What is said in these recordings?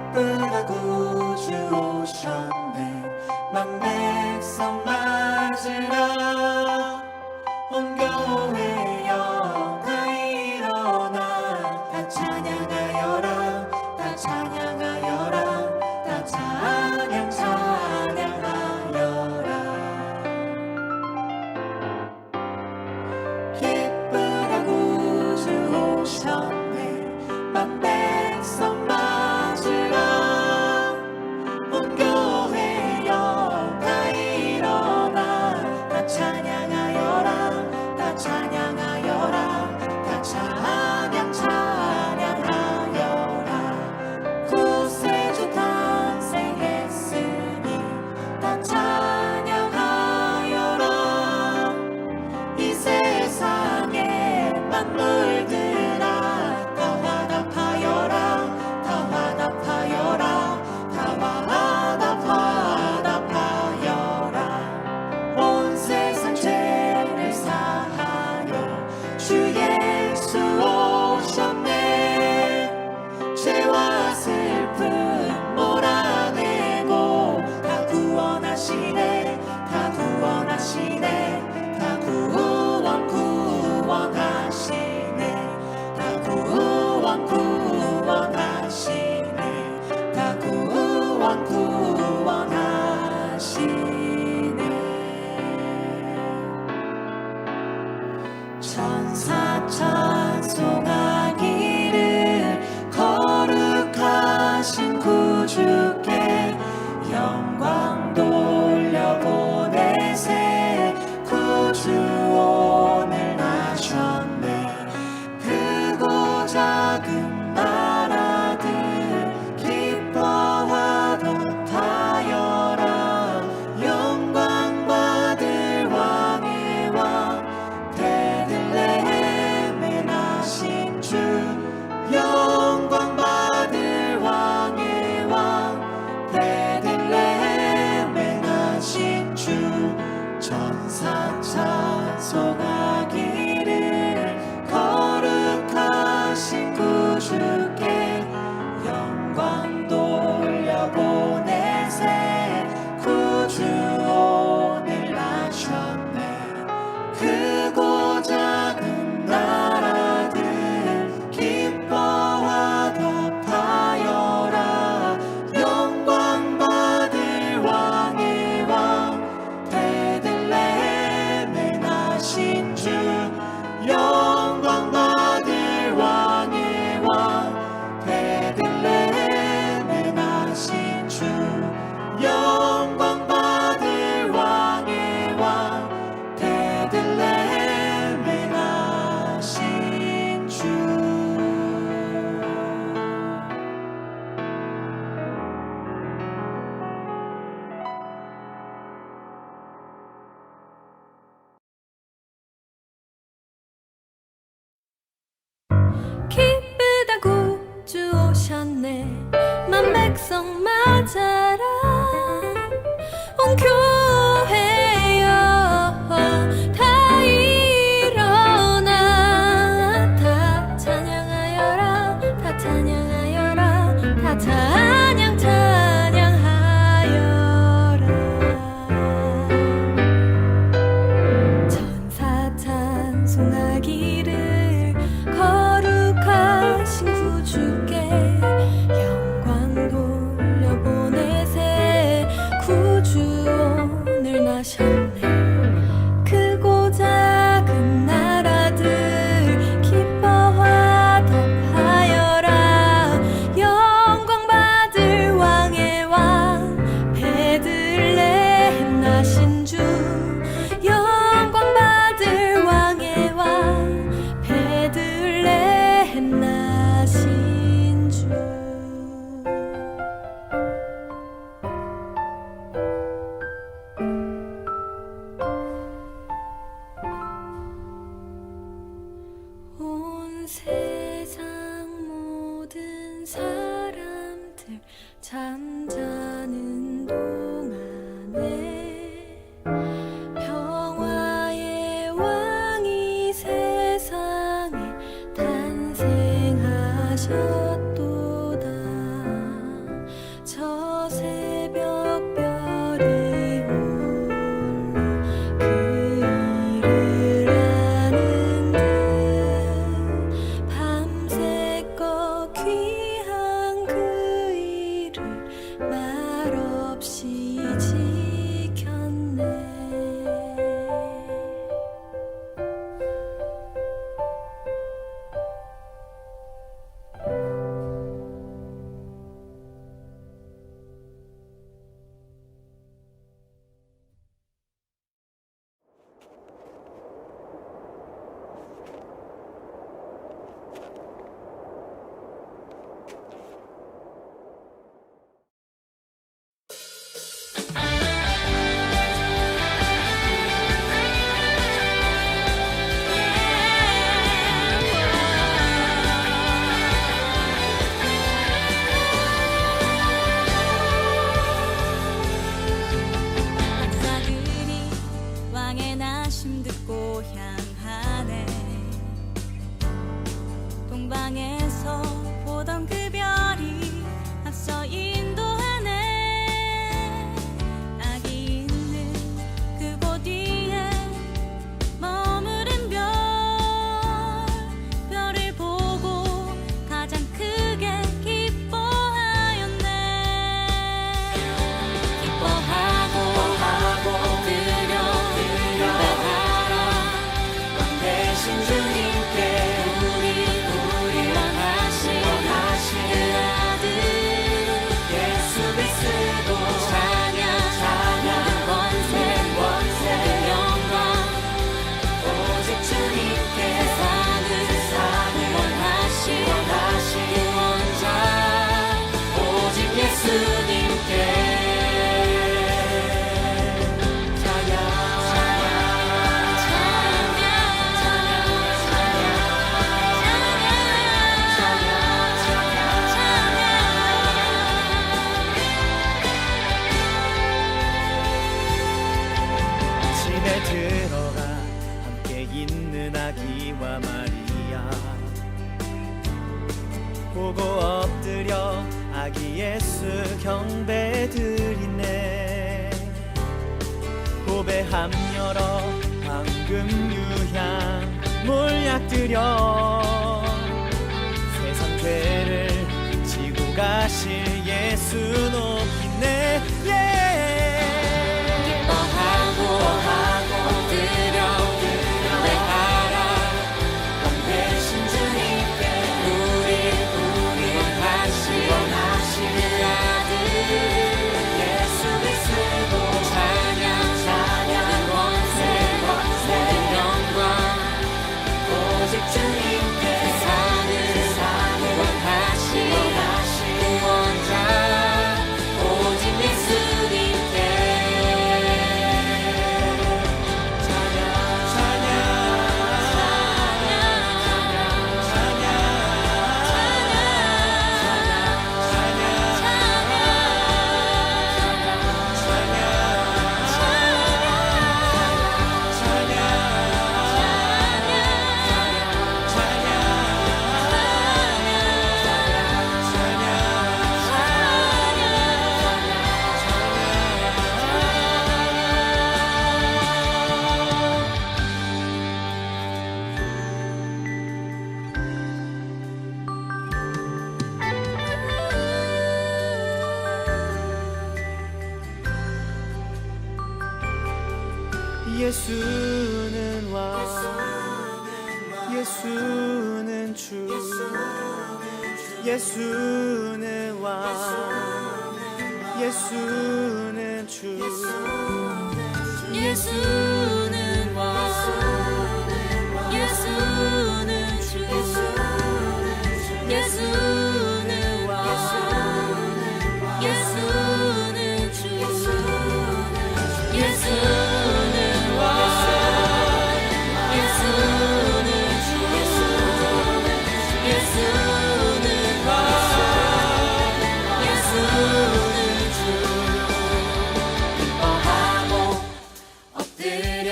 기쁘다 구주 오셨네. 만 백성 맞으라. 온 교회여 다 일어나. 다 찬양하여라. 다 찬양하여라. 다 찬양하여라. 기쁘다 구주 오셨네. 만 백성 맞으라. 온 교회여 다 일어나. 다 찬양하여라. 다 찬양하여라. 다 찬양하여라. 구세주 탄생했으니 다 찬양하여라. 이 세상의 만물들아 다 화답하여라. 다 화답하여라. 다 화답하여라. 온 세상 죄를 사하여 주 예수 오셨네. 죄와 슬픔 몰아내고 다 구원하시네. 다 구원하시네. 다 구원하시네. 다 구원하시네. 다 구원하시네. 천사 찬송하기를 거룩하신 구주께 영광 돌려보내세. 구주 오늘 나셨네. 크고 작은 나라들 기뻐하도타여라. 영광 받을 왕의 왕 베들레헴에 나신 주. 영광 받을 왕의 왕 베들레헴에 나신 주. 천사 찬송하기를 거룩하신 구주께 영광 돌려보내세. 구주 오늘 나셨네. 크고 작은 나라들 기뻐하도타여라. 영광 받을 왕의 왕 베들레헴에 나신 주. 영광 받을 왕의 왕 베들레헴에 나신 주. 영광 받을 왕의 왕 베들레헴에 나신 주. 기쁘다 구주 오셨네. 만 백성 맞아라. 온 교회여 다 일어나. 다 찬양하여라. 다 찬양하여라. 다 찬양하여라. 천사 찬송하기를 거룩하신 구주께 영광 돌려보내세. 구주 오늘 나셨네. 크고 작은 나라들 기뻐하도하여라. 영광 받을 왕의 왕 베들레헴 나신 주. 영광 받을 왕의 왕 베들레헴 나신 주. 말없이 지켰네. 박사들이 왕의 나심 듣고 향하네. 동방에서 보던 그 별이 앞서 인도하네. 아기 있는 그곳 위에 머무른 별을 보고 가장 크게 기뻐하였네. 기뻐하고 드려 예배하라. 왕 대신 주님께 우리 원하신 그 아들 예수 그리스도 찬양 모든 권세 모든 영광 오직 주님께 세상을 원하신 구원자 오직 예수님께 집에 들어가 함께 있는 아기와 마리아 보고 엎드려 아기 예수 경배 드리네. 고배함 열어 황금 유향 몰약 드려 세상 죄를 지고 가실 예수 높이네. 기뻐하고 엎드려 예배하라. 왕 대신 주님께 우리 원하신 그 아들 예수 그리스도 찬양 모든 권세 모든 영광 오직 주님께 세상을 원하신 구원자 오직 예수님께 예수는 왕 예수는 주 예수는 왕 예수는 주 예수는 왕 예수는 주 예수는 왕 예수는 주 예수는 왕 예수는 주 예수는 왕 예수는 주 기뻐하고 엎드려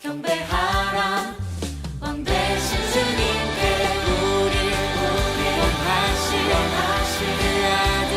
경배하라. 왕 대신 주님께 우리 원하신 그 아들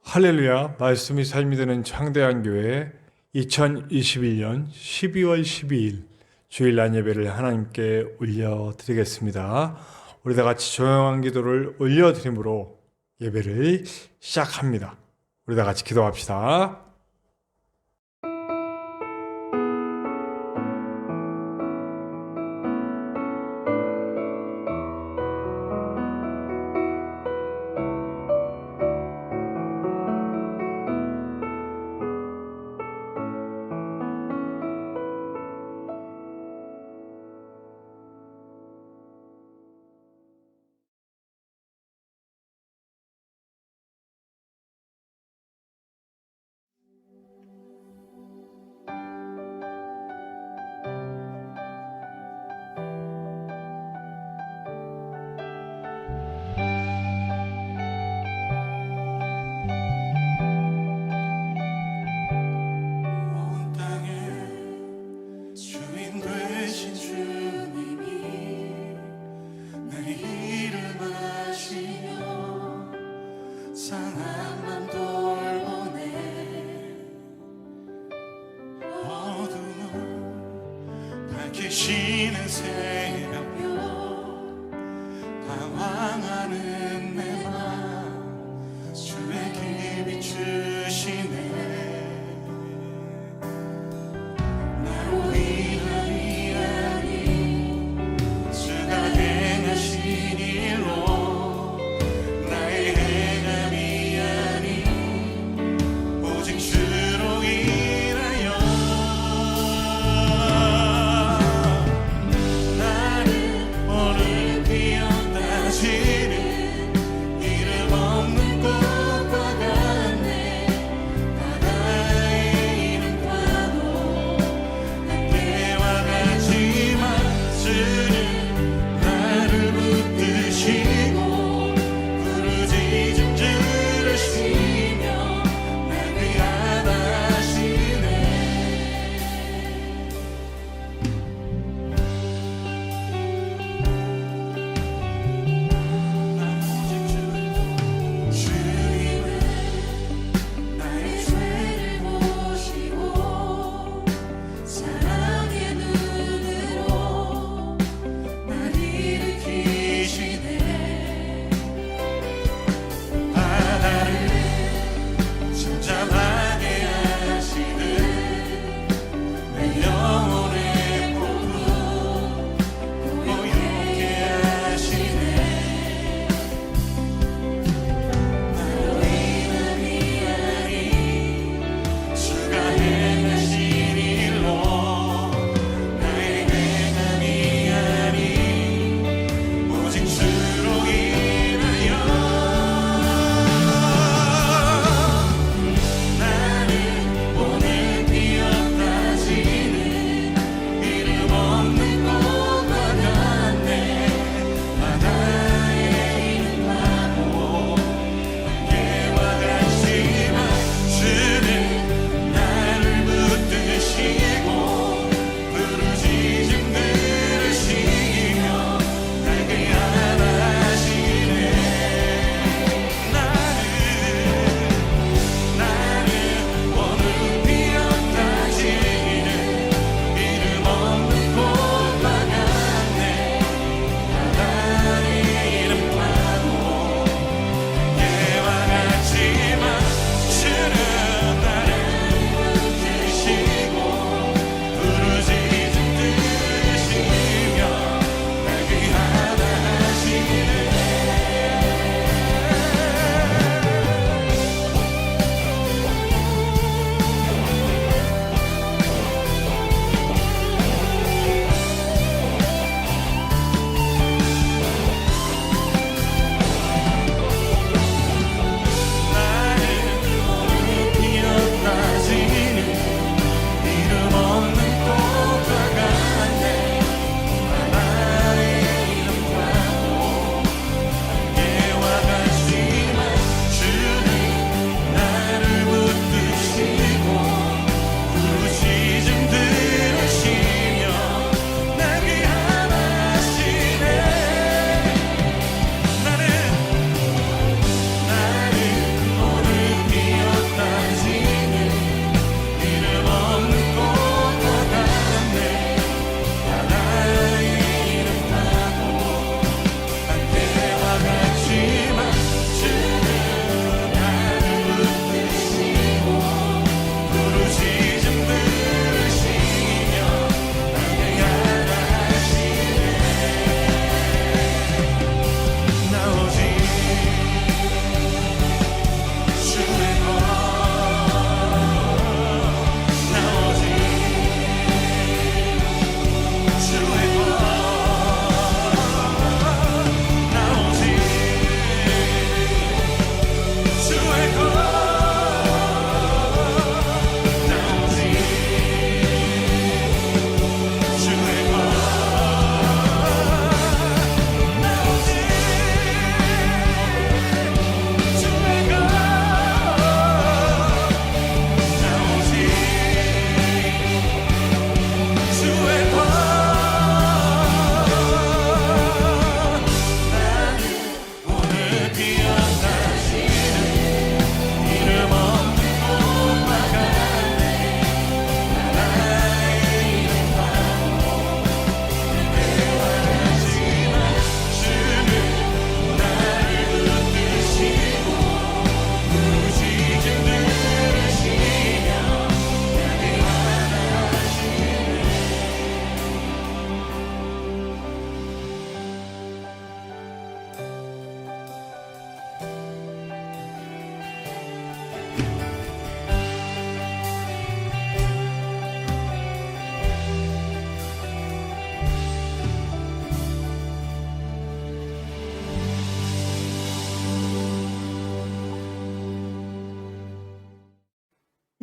할렐루야, 말씀이 삶이 되는 창대한교회 2021년 12월 12일 주일 난 예배를 하나님께 올려드리겠습니다. 우리 다 같이 조용한 기도를 올려드림으로 예배를 시작합니다. 우리 다 같이 기도합시다. 온 땅의 주인 되신 주님이 내 이름 아시며 상한 맘 돌보네. 어둠을 밝히시는 새벽별 방황하는 내 맘 주의 길 비추시네. 나로 위함이 아닌 주가 행하신 일로 나의 행함이 아닌 오직 주로 인하여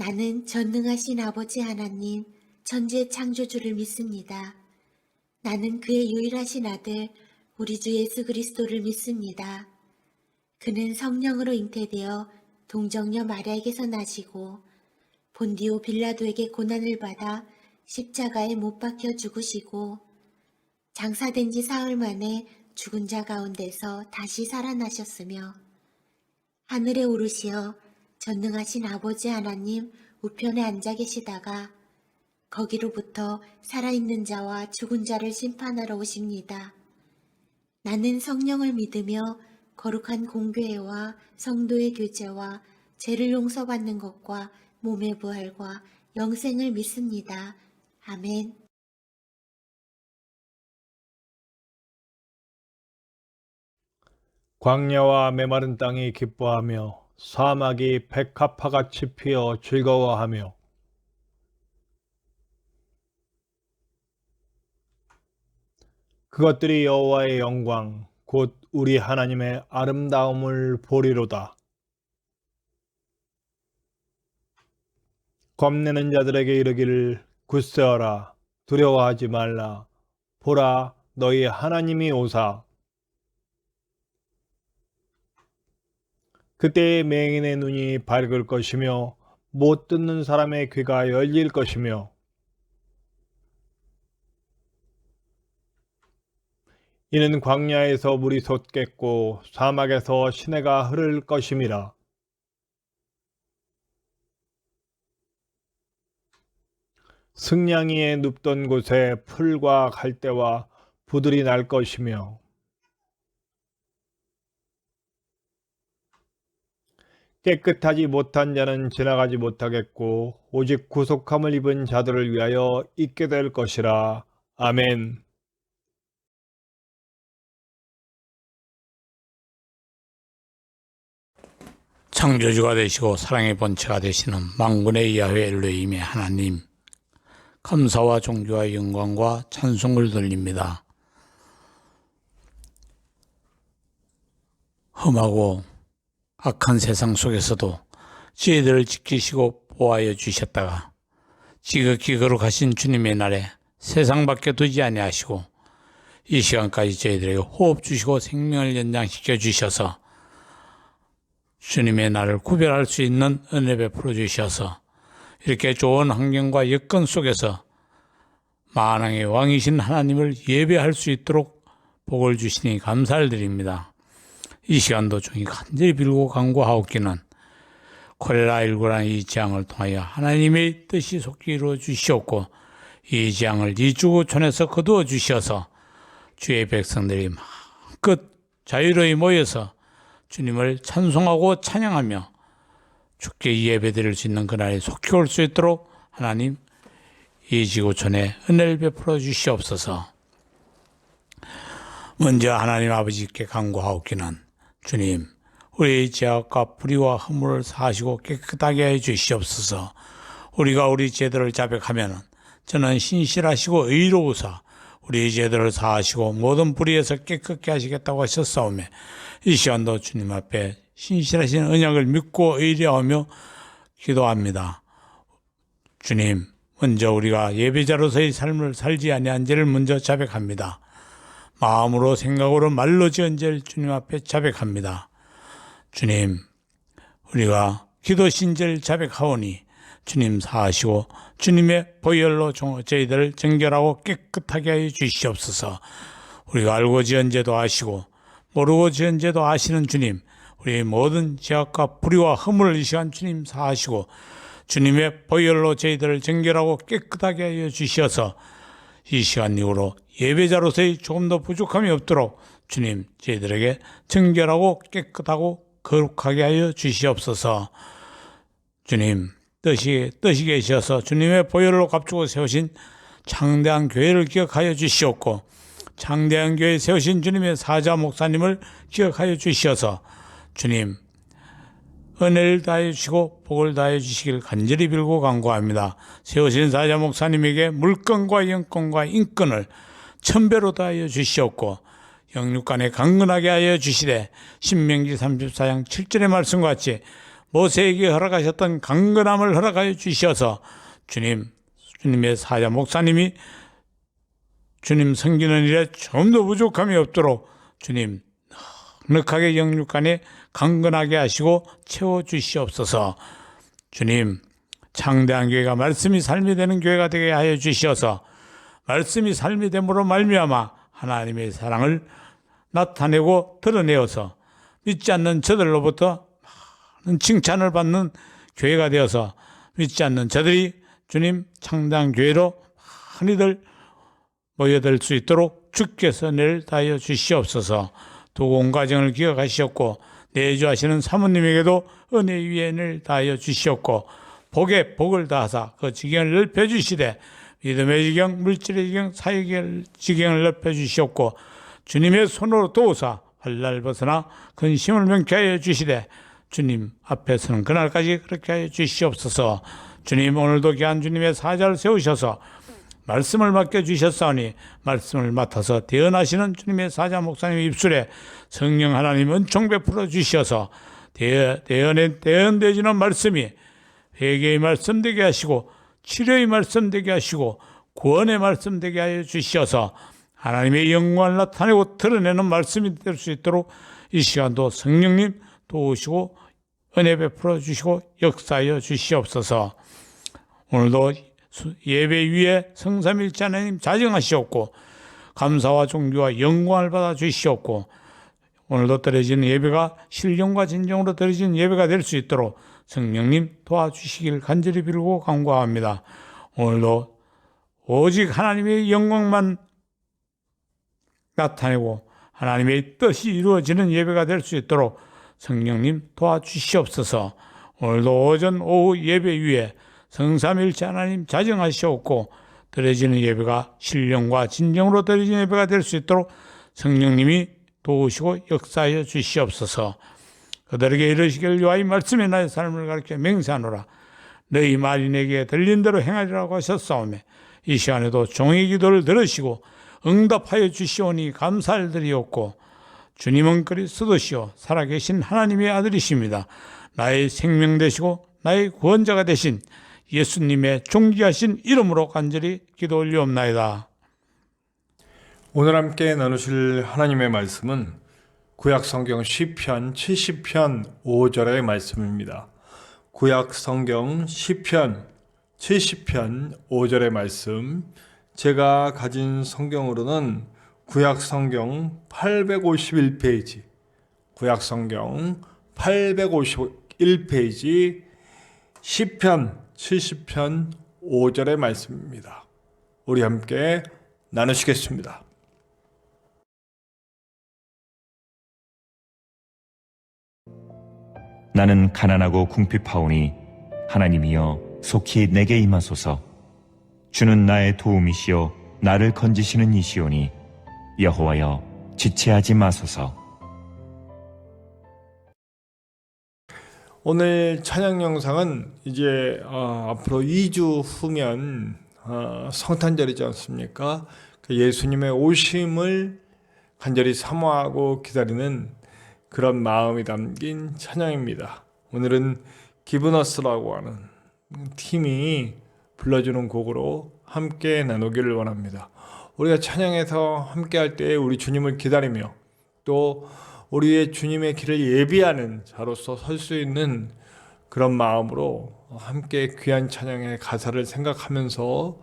나는 전능하신 아버지 하나님, 천재 창조주를 믿습니다. 나는 그의 유일하신 아들, 우리 주 예수 그리스도를 믿습니다. 그는 성령으로 잉태되어 동정녀 마리아에게서 나시고 본디오 빌라도에게 고난을 받아 십자가에 못 박혀 죽으시고 장사된 지 사흘 만에 죽은 자 가운데서 다시 살아나셨으며 하늘에 오르시어 전능하신 아버지 하나님 우편에 앉아 계시다가 거기로부터 살아있는 자와 죽은 자를 심판하러 오십니다. 나는 성령을 믿으며 거룩한 공교회와 성도의 교제와 죄를 용서받는 것과 몸의 부활과 영생을 믿습니다. 아멘. 광야와 메마른 땅이 기뻐하며 사막이 백합화같이 피어 즐거워하며 그것들이 여호와의 영광 곧 우리 하나님의 아름다움을 보리로다. 겁내는 자들에게 이르기를 굳세어라 두려워하지 말라 보라 너희 하나님이 오사. 그때의 맹인의 눈이 밝을 것이며 못 듣는 사람의 귀가 열릴 것이며 이는 광야에서 물이 솟겠고 사막에서 시내가 흐를 것임이라. 승냥이에 눕던 곳에 풀과 갈대와 부들이 날 것이며 깨끗하지 못한 자는 지나가지 못하겠고 오직 구속함을 입은 자들을 위하여 있게 될 것이라. 아멘. 창조주가 되시고 사랑의 본체가 되시는 만군의 야훼 엘로힘의 하나님, 감사와 존귀와 영광과 찬송을 돌립니다. 험하고 악한 세상 속에서도 저희들을 지키시고 보호하여 주셨다가 지극히 거룩하신 주님의 날에 세상 밖에 두지 아니하시고 이 시간까지 저희들에게 호흡 주시고 생명을 연장시켜 주셔서 주님의 날을 구별할 수 있는 은혜 베풀어 주셔서 이렇게 좋은 환경과 여건 속에서 만왕의 왕이신 하나님을 예배할 수 있도록 복을 주시니 감사를 드립니다. 이 시간도 종이 간절히 빌고 간구하옵기는 코레라19라는 이 재앙을 통하여 하나님의 뜻이 속히 이루어 주시옵고 이 재앙을 이주구촌에서 거두어 주셔서 주의 백성들이 마음껏 자유로이 모여서 주님을 찬송하고 찬양하며 주께 예배드릴 수 있는 그날이 속히 올 수 있도록 하나님 이 지구촌에 은혜를 베풀어 주시옵소서. 먼저 하나님 아버지께 간구하옵기는 주님 우리의 죄악과 불의와 허물을 사하시고 깨끗하게 해 주시옵소서. 우리가 우리 죄들을 자백하면 저는 신실하시고 의로우사 우리의 죄들을 사하시고 모든 불의에서 깨끗게 하시겠다고 하셨사오매 이 시간도 주님 앞에 신실하신 언약을 믿고 의뢰하며 기도합니다. 주님, 먼저 우리가 예배자로서의 삶을 살지 아니한 죄를 먼저 자백합니다. 마음으로 생각으로 말로 지은 죄를 주님 앞에 자백합니다. 주님, 우리가 기도 신죄를 자백하오니 주님 사하시고 주님의 보혈로 저희들을 정결하고 깨끗하게 하여 주시옵소서. 우리가 알고 지은 죄도 아시고 모르고 지은 죄도 아시는 주님, 우리의 모든 죄악과 불의와 허물을 이 시간 주님 사하시고 주님의 보혈로 저희들을 정결하고 깨끗하게 하여 주셔서 이 시간 이후로 예배자로서의 조금도 부족함이 없도록 주님 저희들에게 정결하고 깨끗하고 거룩하게 하여 주시옵소서. 주님 뜻이 계셔서 주님의 보혈로 값주고 세우신 창대한 교회를 기억하여 주시옵고 창대한 교회에 세우신 주님의 사자 목사님을 기억하여 주시어서 주님 은혜를 다해 주시고 복을 다해 주시길 간절히 빌고 간구합니다. 세우신 사자 목사님에게 물건과 영권과 인권을 천배로 다하여 주시옵고 영육간에 강건하게 하여 주시되 신명기 34장 7절의 말씀과 같이 모세에게 허락하셨던 강건함을 허락하여 주셔서 주님의 사자 목사님이 주님 섬기는 일에 좀 더 부족함이 없도록 주님 넉넉하게 영육간에 강건하게 하시고 채워주시옵소서. 주님 창대한 교회가 말씀이 삶이 되는 교회가 되게 하여 주셔서 말씀이 삶이 됨으로 말미암아 하나님의 사랑을 나타내고 드러내어서 믿지 않는 저들로부터 많은 칭찬을 받는 교회가 되어서 믿지 않는 저들이 주님 창대한 교회로 많이들 모여들 수 있도록 주께서 은혜를 다하여 주시옵소서. 두 온 가정을 기억하시옵고 내주하시는 사모님에게도 은혜 위에 은혜를 다하여 주시옵고 복에 복을 다하사 그 지경을 넓혀주시되 믿음의 지경, 물질의 지경, 사역의 지경을 넓혀주시옵고 주님의 손으로 도우사 발날 벗어나 근심을 명케 하여 주시되 주님 앞에서는 그날까지 그렇게 하여 주시옵소서. 주님 오늘도 귀한 주님의 사자를 세우셔서 말씀을 맡겨주셨사오니 말씀을 맡아서 대언하시는 주님의 사자 목사님의 입술에 성령 하나님 은총 베풀어 주셔서 대언되지는 말씀이 회개의 말씀 되게 하시고 치료의 말씀 되게 하시고 구원의 말씀 되게 하여 주셔서 하나님의 영광을 나타내고 드러내는 말씀이 될 수 있도록 이 시간도 성령님 도우시고 은혜 베풀어 주시고 역사하여 주시옵소서. 오늘도 예배 위에 성삼일체 하나님 자정하시옵고 감사와 존귀와 영광을 받아 주시옵고 오늘도 드려지는 예배가 신령과 진정으로 드려지는 예배가 될 수 있도록 성령님 도와주시길 간절히 빌고 간구합니다. 오늘도 오직 하나님의 영광만 나타내고 하나님의 뜻이 이루어지는 예배가 될 수 있도록 성령님 도와주시옵소서. 오늘도 오전 오후 예배 위에 성삼일체 하나님 자정하시옵고 드려지는 예배가 신령과 진정으로 드려지는 예배가 될 수 있도록 성령님이 도우시고 역사하여 주시옵소서. 그들에게 이르시길 요하이 말씀에 나의 삶을 가르쳐 맹세하노라. 너희 말이 내게 들린 대로 행하리라고 하셨사오매 이 시간에도 종의 기도를 들으시고 응답하여 주시오니 감사를 드리옵고 주님은 그리스도시요 살아계신 하나님의 아들이십니다. 나의 생명 되시고 나의 구원자가 되신 예수님의 존귀하신 이름으로 간절히 기도 올리옵나이다. 오늘 함께 나누실 하나님의 말씀은 구약성경 시편 70편 5절의 말씀입니다. 구약성경 시편 70편 5절의 말씀, 제가 가진 성경으로는 구약성경 851페이지, 구약성경 851페이지 시편 70편 5절의 말씀입니다. 우리 함께 나누시겠습니다. 나는 가난하고 궁핍하오니 하나님이여 속히 내게 임하소서. 주는 나의 도움이시여 나를 건지시는 이시오니 여호와여 지체하지 마소서. 오늘 찬양 영상은 이제 앞으로 2주 후면 성탄절이지 않습니까? 예수님의 오심을 간절히 사모하고 기다리는 그런 마음이 담긴 찬양입니다. 오늘은 기브너스라고 하는 팀이 불러주는 곡으로 함께 나누기를 원합니다. 우리가 찬양에서 함께 할 때 우리 주님을 기다리며 또 우리의 주님의 길을 예비하는 자로서 설 수 있는 그런 마음으로 함께 귀한 찬양의 가사를 생각하면서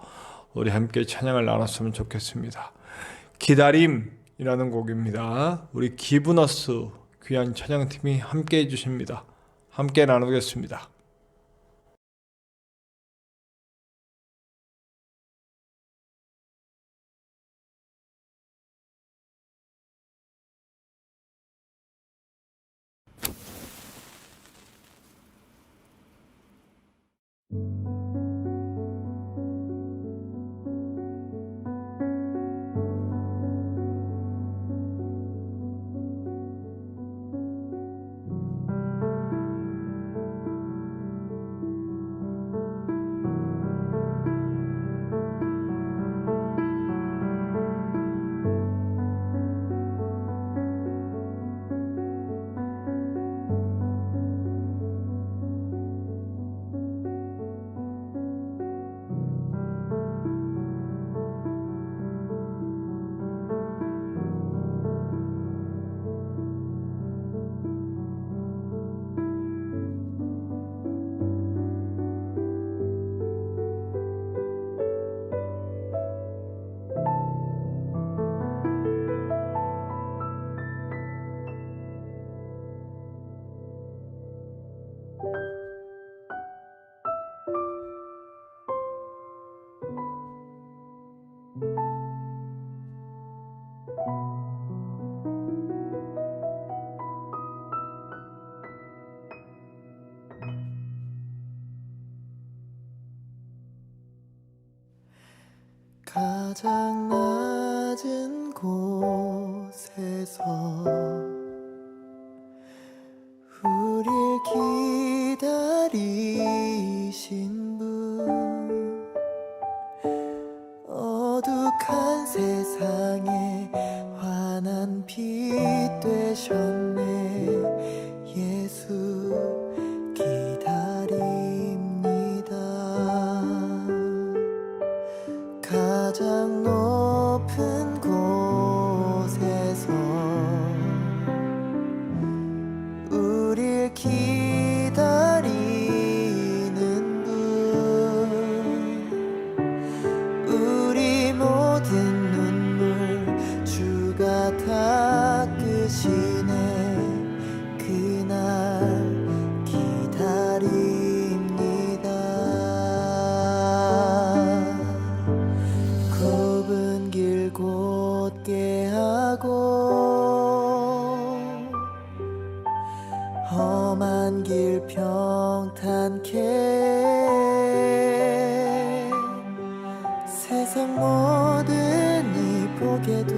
우리 함께 찬양을 나눴으면 좋겠습니다. 기다림이라는 곡입니다. 우리 기브너스 귀한 찬양팀이 함께 해주십니다. 함께 나누겠습니다. 가장 낮은 곳에서 우릴 기다리신 분, 어둑한 세상에 환한 빛 되셨네. 예수 기다립니다. 가장 높은 곳에서 우릴 기다리는 분, 우리 모든 눈물 주가 닦으시네. 그날 기다립니다. 좁은 길 곧게 하고 험한 길 평탄케 세상 모든 이 보게 돼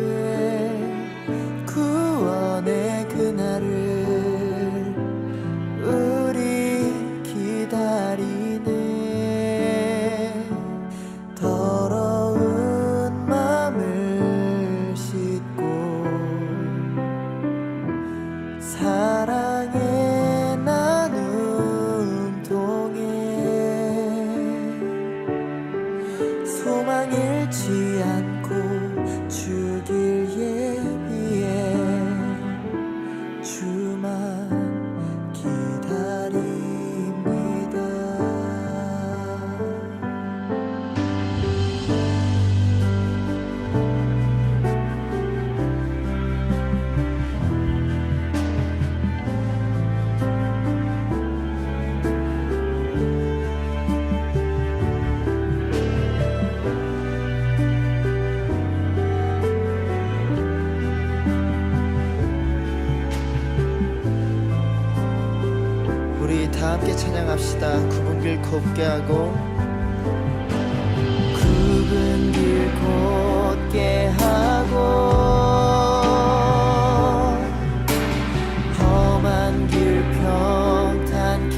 구원의 그날을 우리 기다리네. 더러운 맘을 씻고 사랑의 나눔 통해 소망 잃지 않고 주길 예비해 주만 기다립니다. 우리 다 함께 찬양합시다. 굽은 길 곱게 하고 굽은 길 곧게 하고 험한 길 평탄케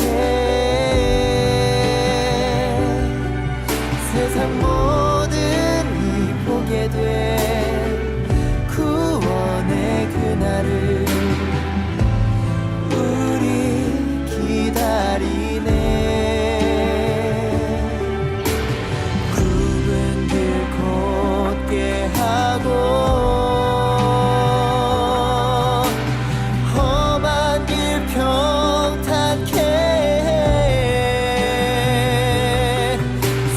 세상 모든 이 보게 돼 구원의 그날을 우리 기다리네. 굽은 길 곧게 하고 험한 길 평탄케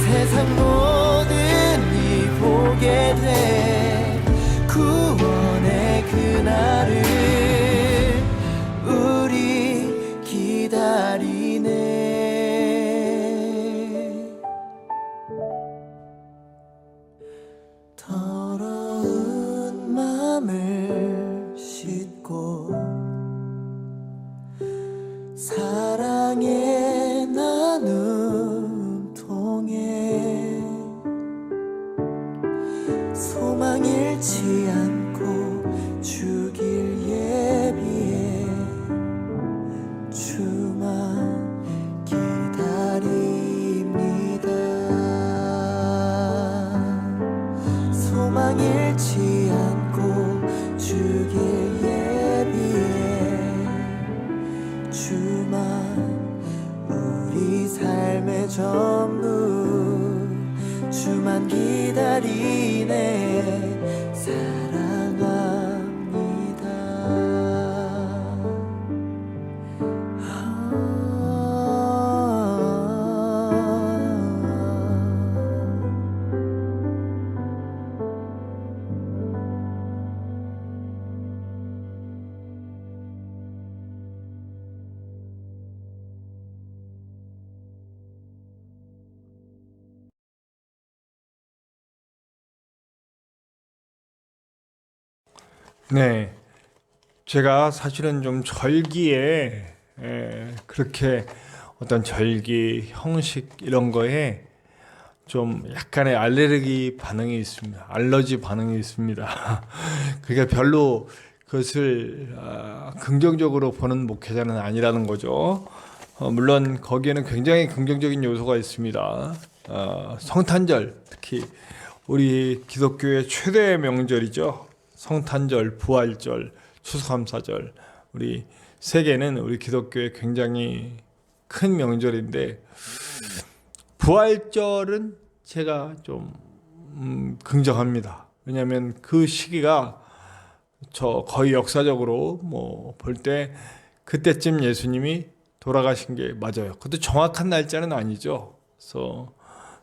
세상 모든 이 보게 돼 구원의 그날을 우리 기다리네. 더러운 맘을 씻고 사랑의 나눔 통해 소망 잃지 않고 주길 예비해 주만 기다립니다. 소망 잃지 않고 주길 예비해 주만 우리 삶의 전부 주만 기다리네. 사랑합니다. 네, 제가 사실은 좀 절기에 그렇게 어떤 절기 형식 이런 거에 좀 약간의 알레르기 반응이 있습니다. 알러지 반응이 있습니다. 그러니까 별로 그것을 긍정적으로 보는 목회자는 아니라는 거죠. 물론 거기에는 굉장히 긍정적인 요소가 있습니다. 성탄절, 특히 우리 기독교의 최대의 명절이죠. 성탄절, 부활절, 추수감사절, 우리 세계는 우리 기독교의 굉장히 큰 명절인데, 부활절은 제가 좀 긍정합니다. 왜냐하면 그 시기가 저 거의 역사적으로 뭐 볼 때 그때쯤 예수님이 돌아가신 게 맞아요. 그것도 정확한 날짜는 아니죠. 그래서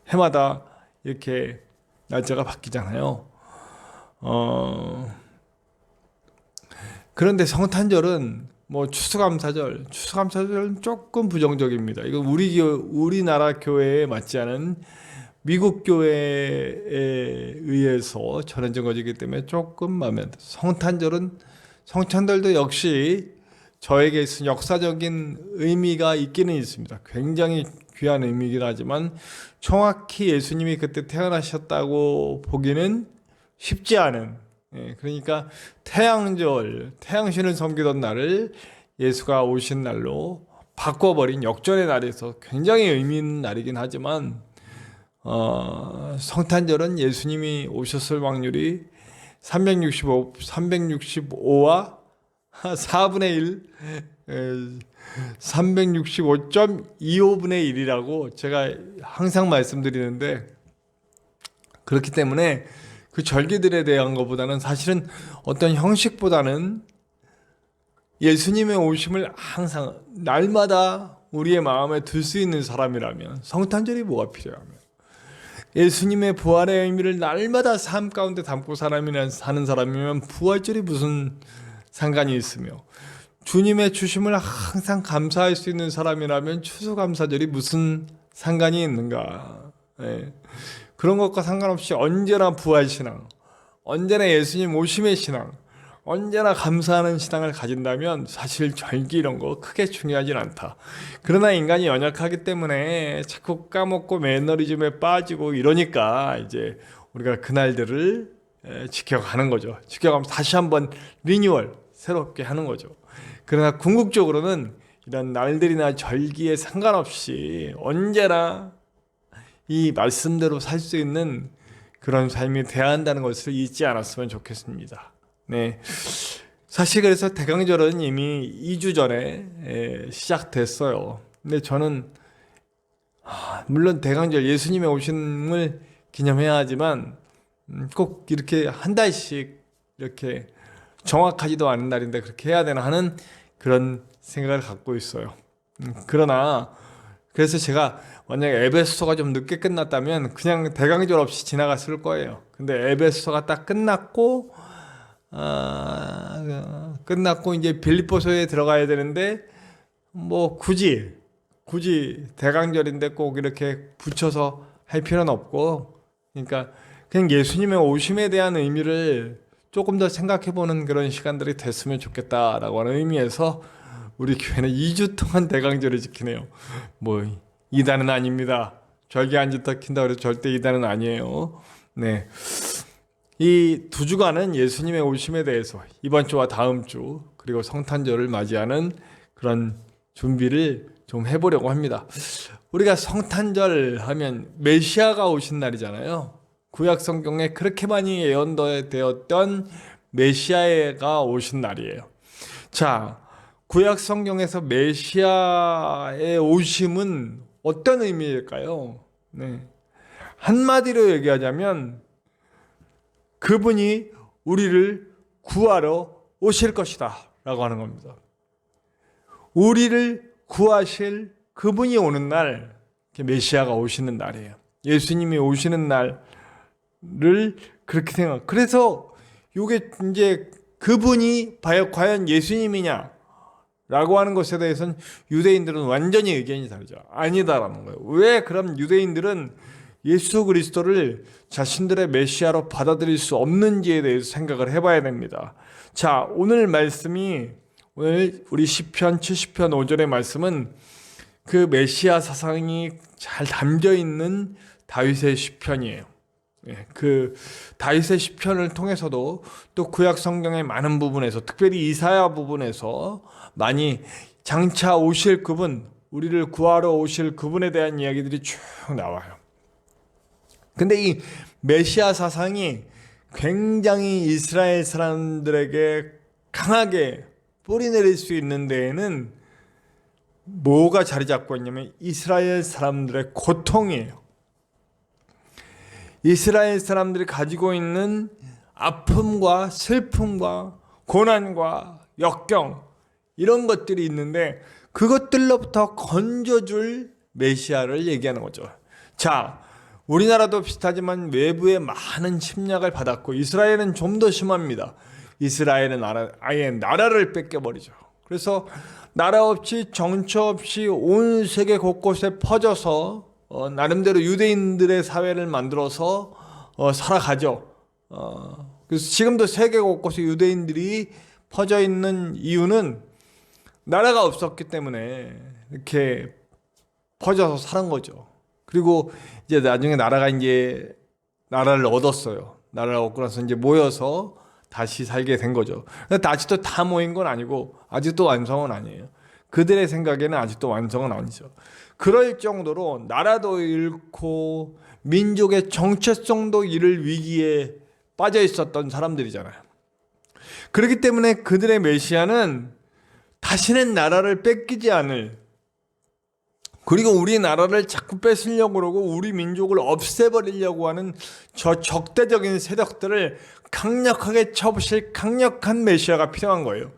해마다 이렇게 날짜가 바뀌잖아요. 그런데 성탄절은 뭐 추수감사절은 조금 부정적입니다. 이거 우리나라 교회에 맞지 않은 미국 교회에 의해서 전해진 것이기 때문에 조금 마음에 안 들어요. 성탄절도 역시 저에게 있은 역사적인 의미가 있기는 있습니다. 굉장히 귀한 의미이긴 하지만 정확히 예수님이 그때 태어나셨다고 보기는 쉽지 않은, 그러니까 태양신을 섬기던 날을 예수가 오신 날로 바꿔버린 역전의 날에서 굉장히 의미 있는 날이긴 하지만, 성탄절은 예수님이 오셨을 확률이 365와 4분의 1, 365.25분의 1이라고 제가 항상 말씀드리는데, 그렇기 때문에 그 절기들에 대한 것보다는 사실은 어떤 형식보다는 예수님의 오심을 항상 날마다 우리의 마음에 들 수 있는 사람이라면 성탄절이 뭐가 필요하면, 예수님의 부활의 의미를 날마다 삶 가운데 담고 사는 사람이면 부활절이 무슨 상관이 있으며, 주님의 주심을 항상 감사할 수 있는 사람이라면 추수감사절이 무슨 상관이 있는가. 그런 것과 상관없이 언제나 부활신앙, 언제나 예수님 오심의 신앙, 언제나 감사하는 신앙을 가진다면 사실 절기 이런 거 크게 중요하진 않다. 그러나 인간이 연약하기 때문에 자꾸 까먹고 매너리즘에 빠지고 이러니까 이제 우리가 그날들을 지켜가는 거죠. 지켜가면서 다시 한번 리뉴얼, 새롭게 하는 거죠. 그러나 궁극적으로는 이런 날들이나 절기에 상관없이 언제나 이 말씀대로 살 수 있는 그런 삶이 돼야 한다는 것을 잊지 않았으면 좋겠습니다. 네, 사실 그래서 대강절은 이미 2주 전에 시작됐어요. 근데 저는 물론 대강절 예수님의 오심을 기념해야 하지만 꼭 이렇게 한 달씩 이렇게 정확하지도 않은 날인데 그렇게 해야 되나 하는 그런 생각을 갖고 있어요. 그러나 그래서 제가 만약에 에베소서가 좀 늦게 끝났다면 그냥 대강절 없이 지나갔을 거예요. 근데 에베소서가 딱 끝났고 이제 빌립보서에 들어가야 되는데 뭐 굳이 대강절인데 꼭 이렇게 붙여서 할 필요는 없고, 그러니까 그냥 예수님의 오심에 대한 의미를 조금 더 생각해보는 그런 시간들이 됐으면 좋겠다라고 하는 의미에서 우리 교회는 2주 동안 대강절을 지키네요. 뭐 이단은 아닙니다. 절기 안 지킨다고 해서 절대 이단은 아니에요. 네, 이 2주간은 예수님의 오심에 대해서 이번 주와 다음 주 그리고 성탄절을 맞이하는 그런 준비를 좀 해보려고 합니다. 우리가 성탄절 하면 메시아가 오신 날이잖아요. 구약 성경에 그렇게 많이 예언되었던 메시아가 오신 날이에요. 자, 구약 성경에서 메시아의 오심은 어떤 의미일까요? 네, 한마디로 얘기하자면 그분이 우리를 구하러 오실 것이다 라고 하는 겁니다. 우리를 구하실 그분이 오는 날, 메시아가 오시는 날이에요. 예수님이 오시는 날을 그렇게 생각. 그래서 이게 이제 그분이 과연 예수님이냐 라고 하는 것에 대해서는 유대인들은 완전히 의견이 다르죠. 아니다라는 거예요. 왜 그럼 유대인들은 예수 그리스도를 자신들의 메시아로 받아들일 수 없는지에 대해서 생각을 해봐야 됩니다. 자, 오늘 우리 시편 70편 5절의 말씀은 그 메시아 사상이 잘 담겨 있는 다윗의 시편이에요. 예, 그 다윗의 시편을 통해서도 또 구약 성경의 많은 부분에서, 특별히 이사야 부분에서 많이 장차 오실 그분, 우리를 구하러 오실 그분에 대한 이야기들이 쭉 나와요. 근데 이 메시아 사상이 굉장히 이스라엘 사람들에게 강하게 뿌리내릴 수 있는 데에는 뭐가 자리 잡고 있냐면 이스라엘 사람들의 고통이에요. 이스라엘 사람들이 가지고 있는 아픔과 슬픔과 고난과 역경, 이런 것들이 있는데 그것들로부터 건져줄 메시아를 얘기하는 거죠. 자, 우리나라도 비슷하지만 외부의 많은 침략을 받았고 이스라엘은 좀 더 심합니다. 이스라엘은 아예 나라를 뺏겨버리죠. 그래서 나라 없이 정처 없이 온 세계 곳곳에 퍼져서 나름대로 유대인들의 사회를 만들어서 살아가죠. 그래서 지금도 세계 곳곳에 유대인들이 퍼져 있는 이유는 나라가 없었기 때문에 이렇게 퍼져서 사는 거죠. 그리고 이제 나중에 나라를 얻었어요. 나라를 얻고 나서 이제 모여서 다시 살게 된 거죠. 근데 아직도 다 모인 건 아니고 아직도 완성은 아니에요. 그들의 생각에는 아직도 완성은 아니죠. 그럴 정도로 나라도 잃고 민족의 정체성도 잃을 위기에 빠져 있었던 사람들이잖아요. 그렇기 때문에 그들의 메시아는 다시는 나라를 뺏기지 않을, 그리고 우리 나라를 자꾸 뺏으려고 그러고 우리 민족을 없애버리려고 하는 저 적대적인 세력들을 강력하게 쳐부실 강력한 메시아가 필요한 거예요.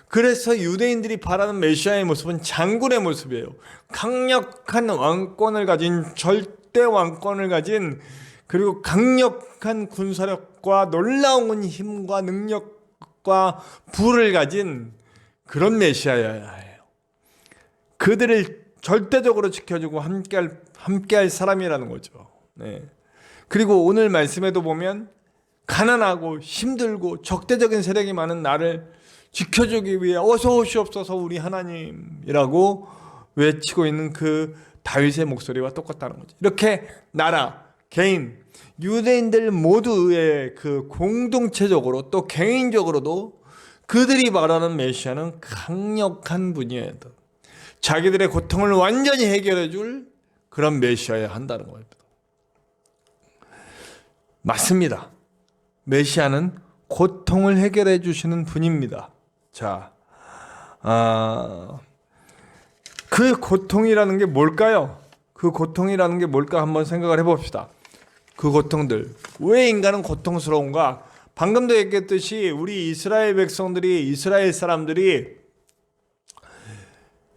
그래서 유대인들이 바라는 메시아의 모습은 장군의 모습이에요. 강력한 왕권을 가진, 절대 왕권을 가진, 그리고 강력한 군사력과 놀라운 힘과 능력과 부를 가진 그런 메시아여야 해요. 그들을 절대적으로 지켜주고 함께할 사람이라는 거죠. 네. 그리고 오늘 말씀에도 보면 가난하고 힘들고 적대적인 세력이 많은 나를 지켜주기 위해 어서 오시옵소서 우리 하나님이라고 외치고 있는 그 다윗의 목소리와 똑같다는 거죠. 이렇게 나라, 개인, 유대인들 모두의 그 공동체적으로 또 개인적으로도 그들이 말하는 메시아는 강력한 분이에요. 자기들의 고통을 완전히 해결해 줄 그런 메시아여야 한다는 겁니다. 맞습니다. 메시아는 고통을 해결해 주시는 분입니다. 자, 그 고통이라는 게 뭘까요? 그 고통이라는 게 뭘까 한번 생각을 해봅시다. 그 고통들, 왜 인간은 고통스러운가? 방금도 얘기했듯이 우리 이스라엘 백성들이, 이스라엘 사람들이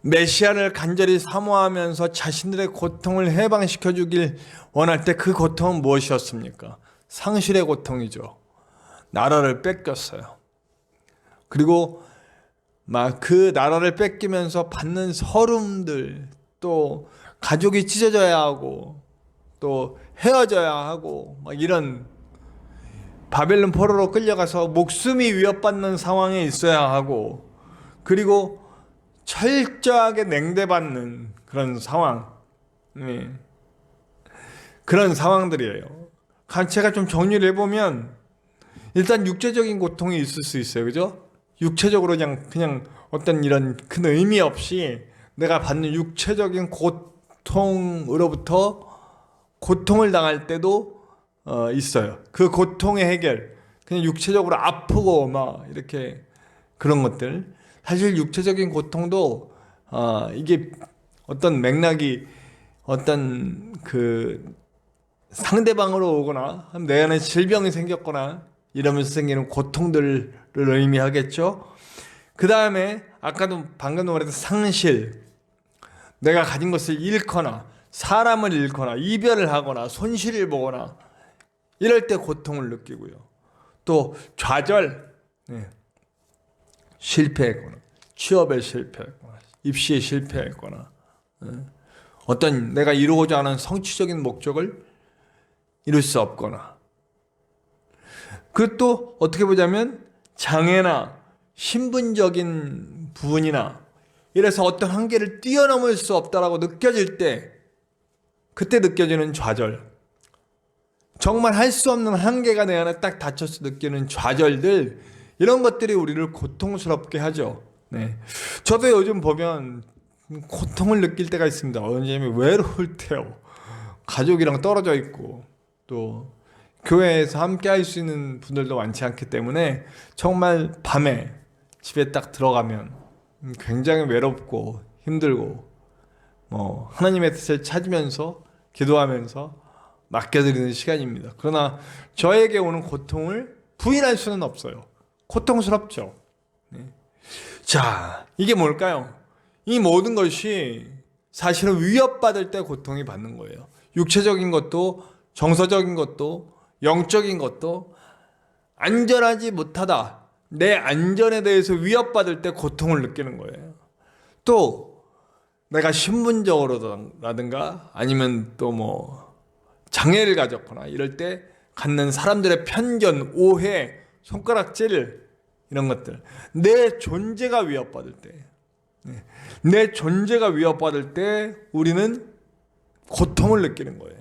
메시아를 간절히 사모하면서 자신들의 고통을 해방시켜 주길 원할 때 그 고통은 무엇이었습니까? 상실의 고통이죠. 나라를 뺏겼어요. 그리고 막 그 나라를 뺏기면서 받는 서름들, 또 가족이 찢어져야 하고 또 헤어져야 하고 막 이런, 바벨론 포로로 끌려가서 목숨이 위협받는 상황에 있어야 하고, 그리고 철저하게 냉대받는 그런 상황, 그런 상황들이에요. 제가 좀 정리를 해보면 일단 육체적인 고통이 있을 수 있어요. 그죠? 육체적으로 그냥 어떤 이런 큰 의미 없이 내가 받는 육체적인 고통으로부터 고통을 당할 때도 있어요. 그 고통의 해결, 그냥 육체적으로 아프고 막 이렇게 그런 것들. 사실 육체적인 고통도 이게 어떤 맥락이 어떤 그 상대방으로 오거나 내 안에 질병이 생겼거나 이러면서 생기는 고통들을 의미하겠죠. 그 다음에 아까도 방금 말했던 상실, 내가 가진 것을 잃거나 사람을 잃거나 이별을 하거나 손실을 보거나 이럴 때 고통을 느끼고요. 또 좌절, 실패했거나 취업에 실패했거나 입시에 실패했거나 어떤 내가 이루고자 하는 성취적인 목적을 이룰 수 없거나, 그것도 어떻게 보자면 장애나 신분적인 부분이나 이래서 어떤 한계를 뛰어넘을 수 없다라고 느껴질 때, 그때 느껴지는 좌절, 정말 할 수 없는 한계가 내 안에 딱 닫혀서 느끼는 좌절들, 이런 것들이 우리를 고통스럽게 하죠. 네. 저도 요즘 보면 고통을 느낄 때가 있습니다. 왜냐하면 외로울 때요. 가족이랑 떨어져 있고 또 교회에서 함께 할 수 있는 분들도 많지 않기 때문에 정말 밤에 집에 딱 들어가면 굉장히 외롭고 힘들고 하나님의 뜻을 찾으면서 기도하면서 맡겨드리는 시간입니다. 그러나 저에게 오는 고통을 부인할 수는 없어요. 고통스럽죠. 네. 자, 이게 뭘까요? 이 모든 것이 사실은 위협받을 때 고통이 받는 거예요. 육체적인 것도 정서적인 것도 영적인 것도 안전하지 못하다, 내 안전에 대해서 위협받을 때 고통을 느끼는 거예요. 또 내가 신분적으로라든가 아니면 또 장애를 가졌거나 이럴 때 갖는 사람들의 편견, 오해, 손가락질, 이런 것들, 내 존재가 위협받을 때, 내 존재가 위협받을 때 우리는 고통을 느끼는 거예요.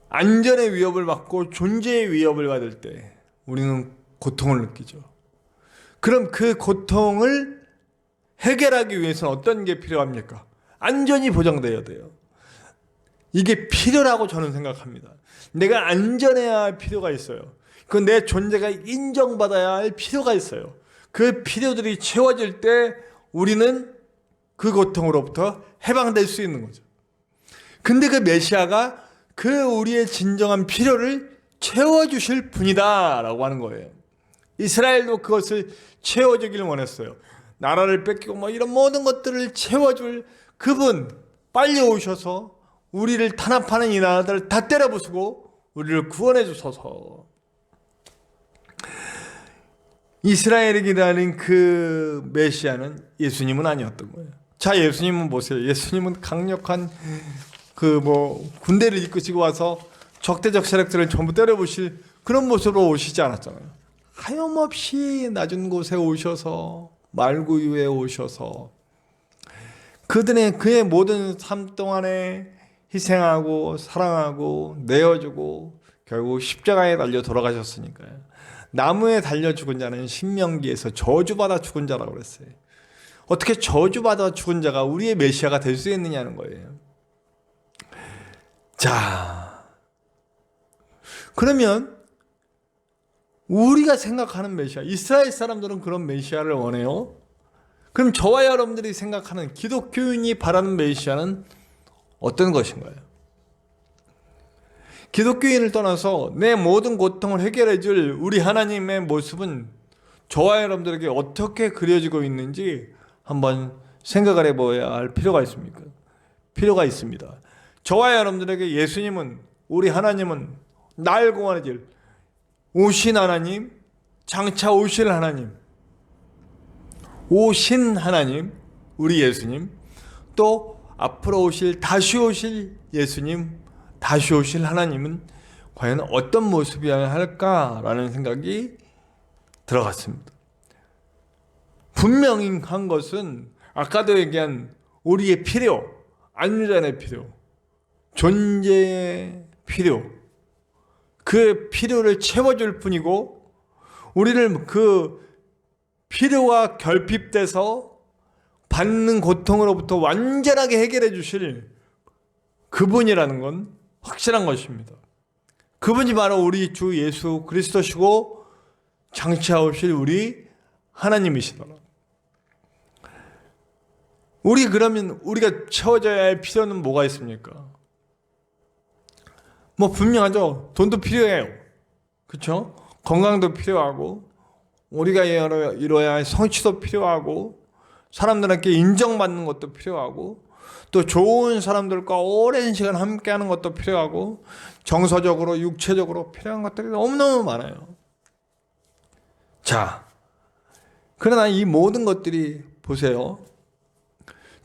안전의 위협을 받고 존재의 위협을 받을 때 우리는 고통을 느끼죠. 그럼 그 고통을 해결하기 위해서는 어떤 게 필요합니까? 안전이 보장되어야 돼요. 이게 필요라고 저는 생각합니다. 내가 안전해야 할 필요가 있어요. 그 내 존재가 인정받아야 할 필요가 있어요. 그 필요들이 채워질 때 우리는 그 고통으로부터 해방될 수 있는 거죠. 근데 그 메시아가 그 우리의 진정한 필요를 채워주실 분이다 라고 하는 거예요. 이스라엘도 그것을 채워주기를 원했어요. 나라를 뺏기고 이런 모든 것들을 채워줄 그분, 빨리 오셔서 우리를 탄압하는 이 나라들을 다 때려부수고 우리를 구원해 주소서. 이스라엘이 기다린 그 메시아는 예수님은 아니었던 거예요. 자, 예수님은 보세요. 예수님은 강력한 군대를 이끄시고 와서 적대적 세력들을 전부 때려부실 그런 모습으로 오시지 않았잖아요. 하염없이 낮은 곳에 오셔서 말구유에 오셔서 그의 모든 삶 동안에 희생하고 사랑하고 내어주고 결국 십자가에 달려 돌아가셨으니까요. 나무에 달려 죽은 자는 신명기에서 저주받아 죽은 자라고 그랬어요. 어떻게 저주받아 죽은 자가 우리의 메시아가 될 수 있느냐는 거예요. 자, 그러면 우리가 생각하는 메시아, 이스라엘 사람들은 그런 메시아를 원해요. 그럼 저와 여러분들이 생각하는 기독교인이 바라는 메시아는 어떤 것인가요? 기독교인을 떠나서 내 모든 고통을 해결해 줄 우리 하나님의 모습은 저와 여러분들에게 어떻게 그려지고 있는지 한번 생각을 해봐야 할 필요가 있습니다. 저와 여러분들에게 예수님은, 우리 하나님은, 날 구원해 줄 오신 하나님, 장차 오실 하나님, 오신 하나님, 우리 예수님, 또 앞으로 오실, 다시 오실 예수님, 다시 오실 하나님은 과연 어떤 모습이어야 할까라는 생각이 들어갔습니다. 분명히 한 것은 아까도 얘기한 우리의 필요, 안전의 필요, 존재의 필요, 그 필요를 채워줄 뿐이고 우리를 그 필요와 결핍돼서 받는 고통으로부터 완전하게 해결해 주실 그분이라는 건 확실한 것입니다. 그분이 바로 우리 주 예수 그리스도시고 장차 오실 우리 하나님이시더라. 그러면 우리가 채워져야 할 필요는 뭐가 있습니까? 분명하죠. 돈도 필요해요. 그렇죠? 건강도 필요하고 우리가 이뤄야 할 성취도 필요하고 사람들에게 인정받는 것도 필요하고 또 좋은 사람들과 오랜 시간 함께하는 것도 필요하고 정서적으로 육체적으로 필요한 것들이 너무너무 많아요. 자, 그러나 이 모든 것들이 보세요.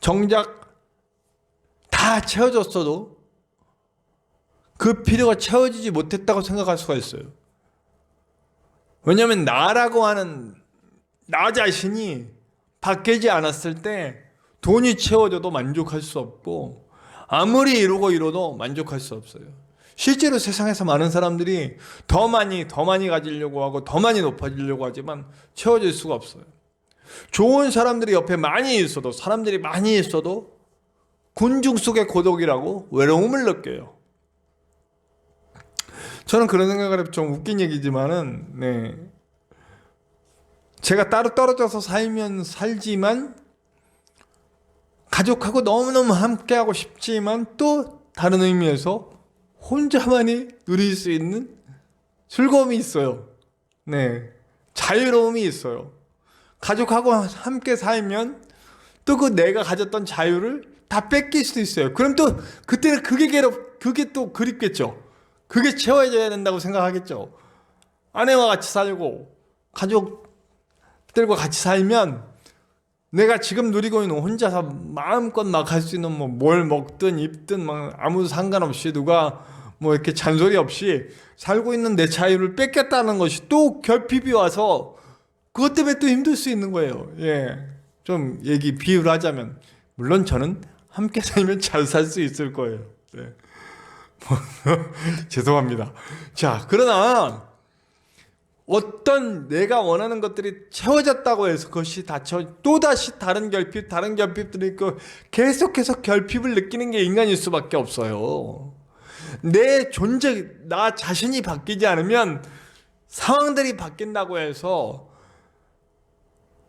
정작 다 채워졌어도 그 필요가 채워지지 못했다고 생각할 수가 있어요. 왜냐하면 나라고 하는 나 자신이 바뀌지 않았을 때 돈이 채워져도 만족할 수 없고 아무리 이루어도 만족할 수 없어요. 실제로 세상에서 많은 사람들이 더 많이 가지려고 하고 더 많이 높아지려고 하지만 채워질 수가 없어요. 좋은 사람들이 옆에 많이 있어도, 사람들이 많이 있어도 군중 속의 고독이라고 외로움을 느껴요. 저는 그런 생각을 해요. 좀 웃긴 얘기지만은, 네. 제가 따로 떨어져서 살지만 가족하고 너무너무 함께하고 싶지만 또 다른 의미에서 혼자만이 누릴 수 있는 즐거움이 있어요. 네. 자유로움이 있어요. 가족하고 함께 살면 또 그 내가 가졌던 자유를 다 뺏길 수도 있어요. 그럼 또 그때는 그게 또 그립겠죠. 그게 채워져야 된다고 생각하겠죠. 아내와 같이 살고 가족들과 같이 살면 내가 지금 누리고 있는 혼자서 마음껏 막 할 수 있는 뭐 뭘 먹든 입든 막 아무 상관없이 누가 뭐 이렇게 잔소리 없이 살고 있는 내 자유를 뺏겼다는 것이 또 결핍이 와서 그것 때문에 또 힘들 수 있는 거예요. 예. 좀 비유를 하자면 물론 저는 함께 살면 잘 살 수 있을 거예요. 네. 죄송합니다. 자, 그러나 어떤 내가 원하는 것들이 채워졌다고 해서 그것이 또다시 다른 결핍들이 있고 계속해서 결핍을 느끼는 게 인간일 수밖에 없어요. 내 존재, 나 자신이 바뀌지 않으면 상황들이 바뀐다고 해서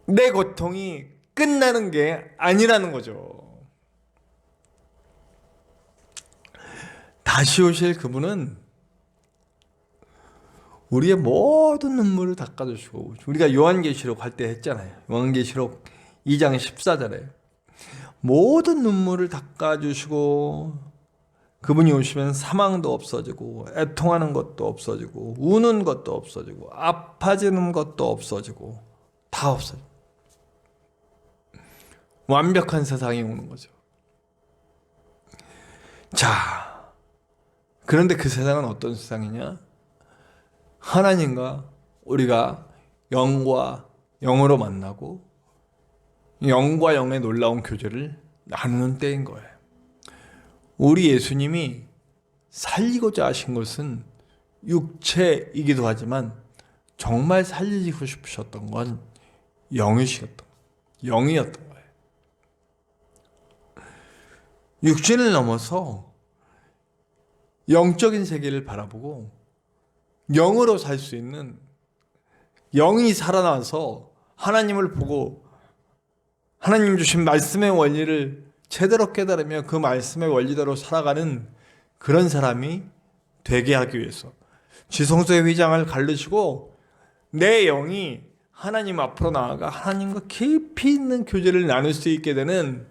내 고통이 끝나는 게 아니라는 거죠. 다시 오실 그분은 우리의 모든 눈물을 닦아주시고, 우리가 요한계시록 할 때 했잖아요. 요한계시록 2장 14절에 모든 눈물을 닦아주시고, 그분이 오시면 사망도 없어지고 애통하는 것도 없어지고 우는 것도 없어지고 아파지는 것도 없어지고 다 없어져. 완벽한 세상이 오는 거죠. 자, 그런데 그 세상은 어떤 세상이냐? 하나님과 우리가 영과 영으로 만나고 영과 영의 놀라운 교제를 나누는 때인 거예요. 우리 예수님이 살리고자 하신 것은 육체이기도 하지만 정말 살리고 싶으셨던 건 영이었던 거예요. 육신을 넘어서 영적인 세계를 바라보고 영으로 살 수 있는, 영이 살아나서 하나님을 보고 하나님 주신 말씀의 원리를 제대로 깨달으며 그 말씀의 원리대로 살아가는 그런 사람이 되게 하기 위해서 지성소의 휘장을 갈르시고 내 영이 하나님 앞으로 나아가 하나님과 깊이 있는 교제를 나눌 수 있게 되는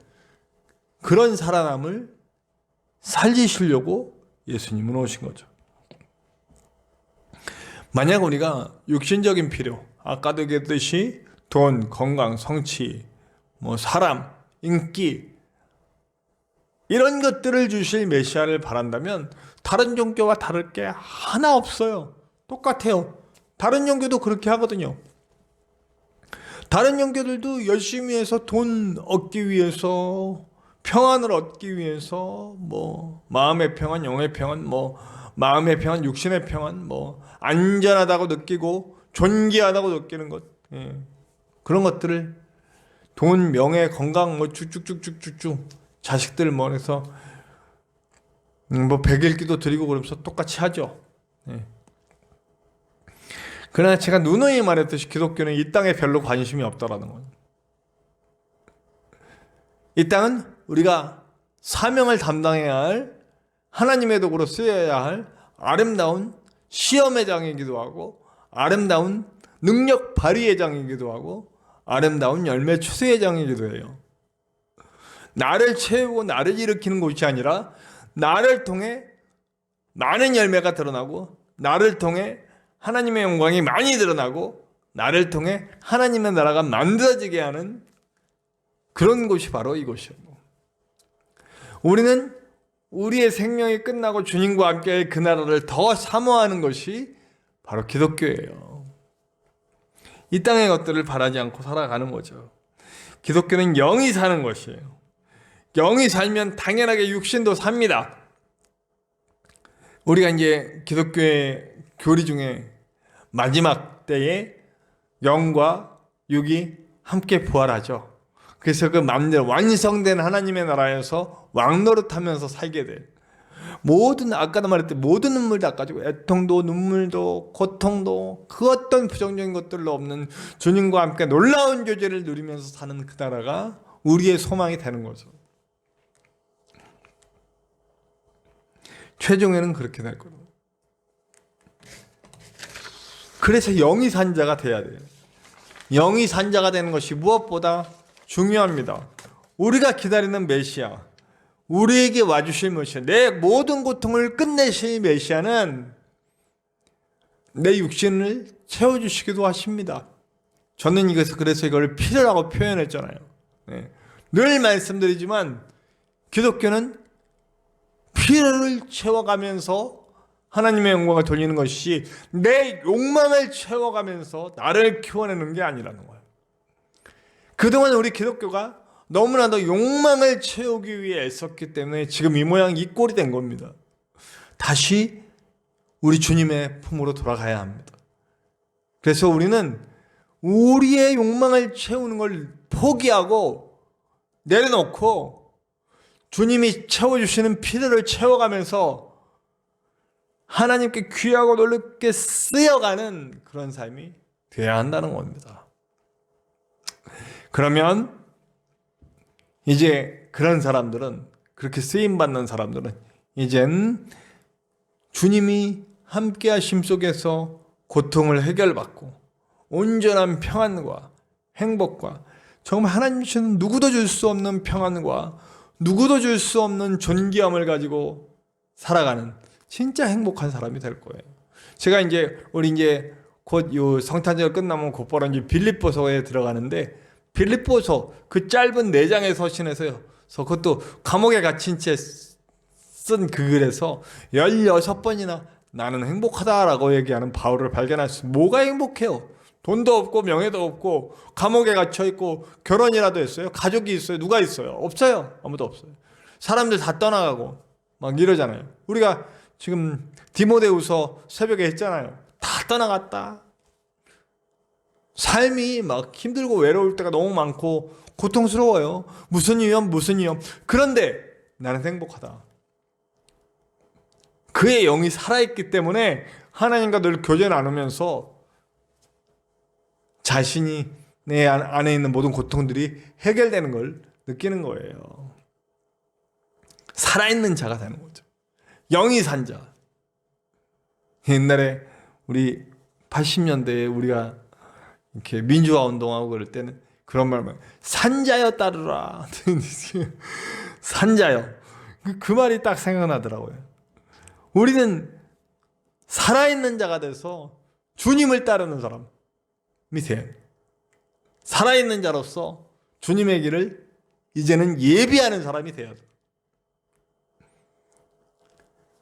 그런 살아남을 살리시려고 예수님은 오신 거죠. 만약 우리가 육신적인 필요, 아까도 얘기했듯이 돈, 건강, 성취, 사람, 인기 이런 것들을 주실 메시아를 바란다면 다른 종교와 다를 게 하나 없어요. 똑같아요. 다른 종교도 그렇게 하거든요. 다른 종교들도 열심히 해서 돈 얻기 위해서, 평안을 얻기 위해서 마음의 평안, 영의 평안, 마음의 평안, 육신의 평안, 안전하다고 느끼고 존귀하다고 느끼는 것, 그런 것들을 돈, 명예, 건강 쭉쭉쭉쭉쭉 자식들 해서 100일기도 드리고 그러면서 똑같이 하죠. 그러나 제가 누누이 말했듯이 기독교는 이 땅에 별로 관심이 없다라는 거예요. 이 땅은 우리가 사명을 담당해야 할, 하나님의 도구로 쓰여야 할 아름다운 시험의 장이기도 하고 아름다운 능력 발휘의 장이기도 하고 아름다운 열매 추수의 장이기도 해요. 나를 채우고 나를 일으키는 곳이 아니라 나를 통해 많은 열매가 드러나고 나를 통해 하나님의 영광이 많이 드러나고 나를 통해 하나님의 나라가 만들어지게 하는 그런 곳이 바로 이곳이에요. 우리는 우리의 생명이 끝나고 주님과 함께 그 나라를 더 사모하는 것이 바로 기독교예요. 이 땅의 것들을 바라지 않고 살아가는 거죠. 기독교는 영이 사는 것이에요. 영이 살면 당연하게 육신도 삽니다. 우리가 이제 기독교의 교리 중에 마지막 때에 영과 육이 함께 부활하죠. 그래서 그 마음대로 완성된 하나님의 나라에서 왕노릇하면서 살게 돼. 모든 아까도 말했듯이 모든 눈물 닦아주고 애통도 눈물도 고통도 그 어떤 부정적인 것들로 없는 주님과 함께 놀라운 교제를 누리면서 사는 그 나라가 우리의 소망이 되는 거죠. 최종에는 그렇게 될 거예요. 그래서 영이 산자가 돼야 돼요. 영이 산자가 되는 것이 무엇보다 중요합니다. 우리가 기다리는 메시아, 우리에게 와주실 메시아, 내 모든 고통을 끝내실 메시아는 내 육신을 채워주시기도 하십니다. 저는 그래서 이걸 필요라고 표현했잖아요. 네. 늘 말씀드리지만 기독교는 필요를 채워가면서 하나님의 영광을 돌리는 것이 내 욕망을 채워가면서 나를 키워내는 게 아니라는 거예요. 그동안 우리 기독교가 너무나도 욕망을 채우기 위해 애썼기 때문에 지금 이 모양 이 꼴이 된 겁니다. 다시 우리 주님의 품으로 돌아가야 합니다. 그래서 우리는 우리의 욕망을 채우는 걸 포기하고 내려놓고 주님이 채워주시는 필요를 채워가면서 하나님께 귀하고 놀랍게 쓰여가는 그런 삶이 되어야 한다는 겁니다. 그러면 이제 그런 사람들은, 그렇게 쓰임받는 사람들은 이젠 주님이 함께 하심 속에서 고통을 해결받고 온전한 평안과 행복과 정말 하나님 주시는 누구도 줄 수 없는 평안과 누구도 줄 수 없는 존귀함을 가지고 살아가는 진짜 행복한 사람이 될 거예요. 제가 우리 곧 요 성탄절 끝나면 곧바로 이제 빌립보서에 들어가는데, 빌립보서 그 짧은 4장의 서신에서요, 그것도 감옥에 갇힌 채 쓴 그 글에서 16번이나 나는 행복하다라고 얘기하는 바울을 발견했어요. 뭐가 행복해요? 돈도 없고 명예도 없고 감옥에 갇혀 있고 결혼이라도 했어요? 가족이 있어요? 누가 있어요? 없어요. 아무도 없어요. 사람들 다 떠나가고 막 이러잖아요. 우리가 지금 디모데후서 새벽에 했잖아요. 다 떠나갔다. 삶이 막 힘들고 외로울 때가 너무 많고 고통스러워요. 무슨 위험. 그런데 나는 행복하다. 그의 영이 살아있기 때문에 하나님과 늘 교제 나누면서 자신이 내 안에 있는 모든 고통들이 해결되는 걸 느끼는 거예요. 살아있는 자가 되는 거죠. 영이 산 자. 옛날에 우리 80년대에 우리가 이렇게 민주화 운동하고 그럴 때는 그런 말만, 산자여 따르라. 산자여. 그 말이 딱 생각나더라고요. 우리는 살아있는 자가 돼서 주님을 따르는 사람이 돼요. 살아있는 자로서 주님의 길을 이제는 예비하는 사람이 돼야 돼요.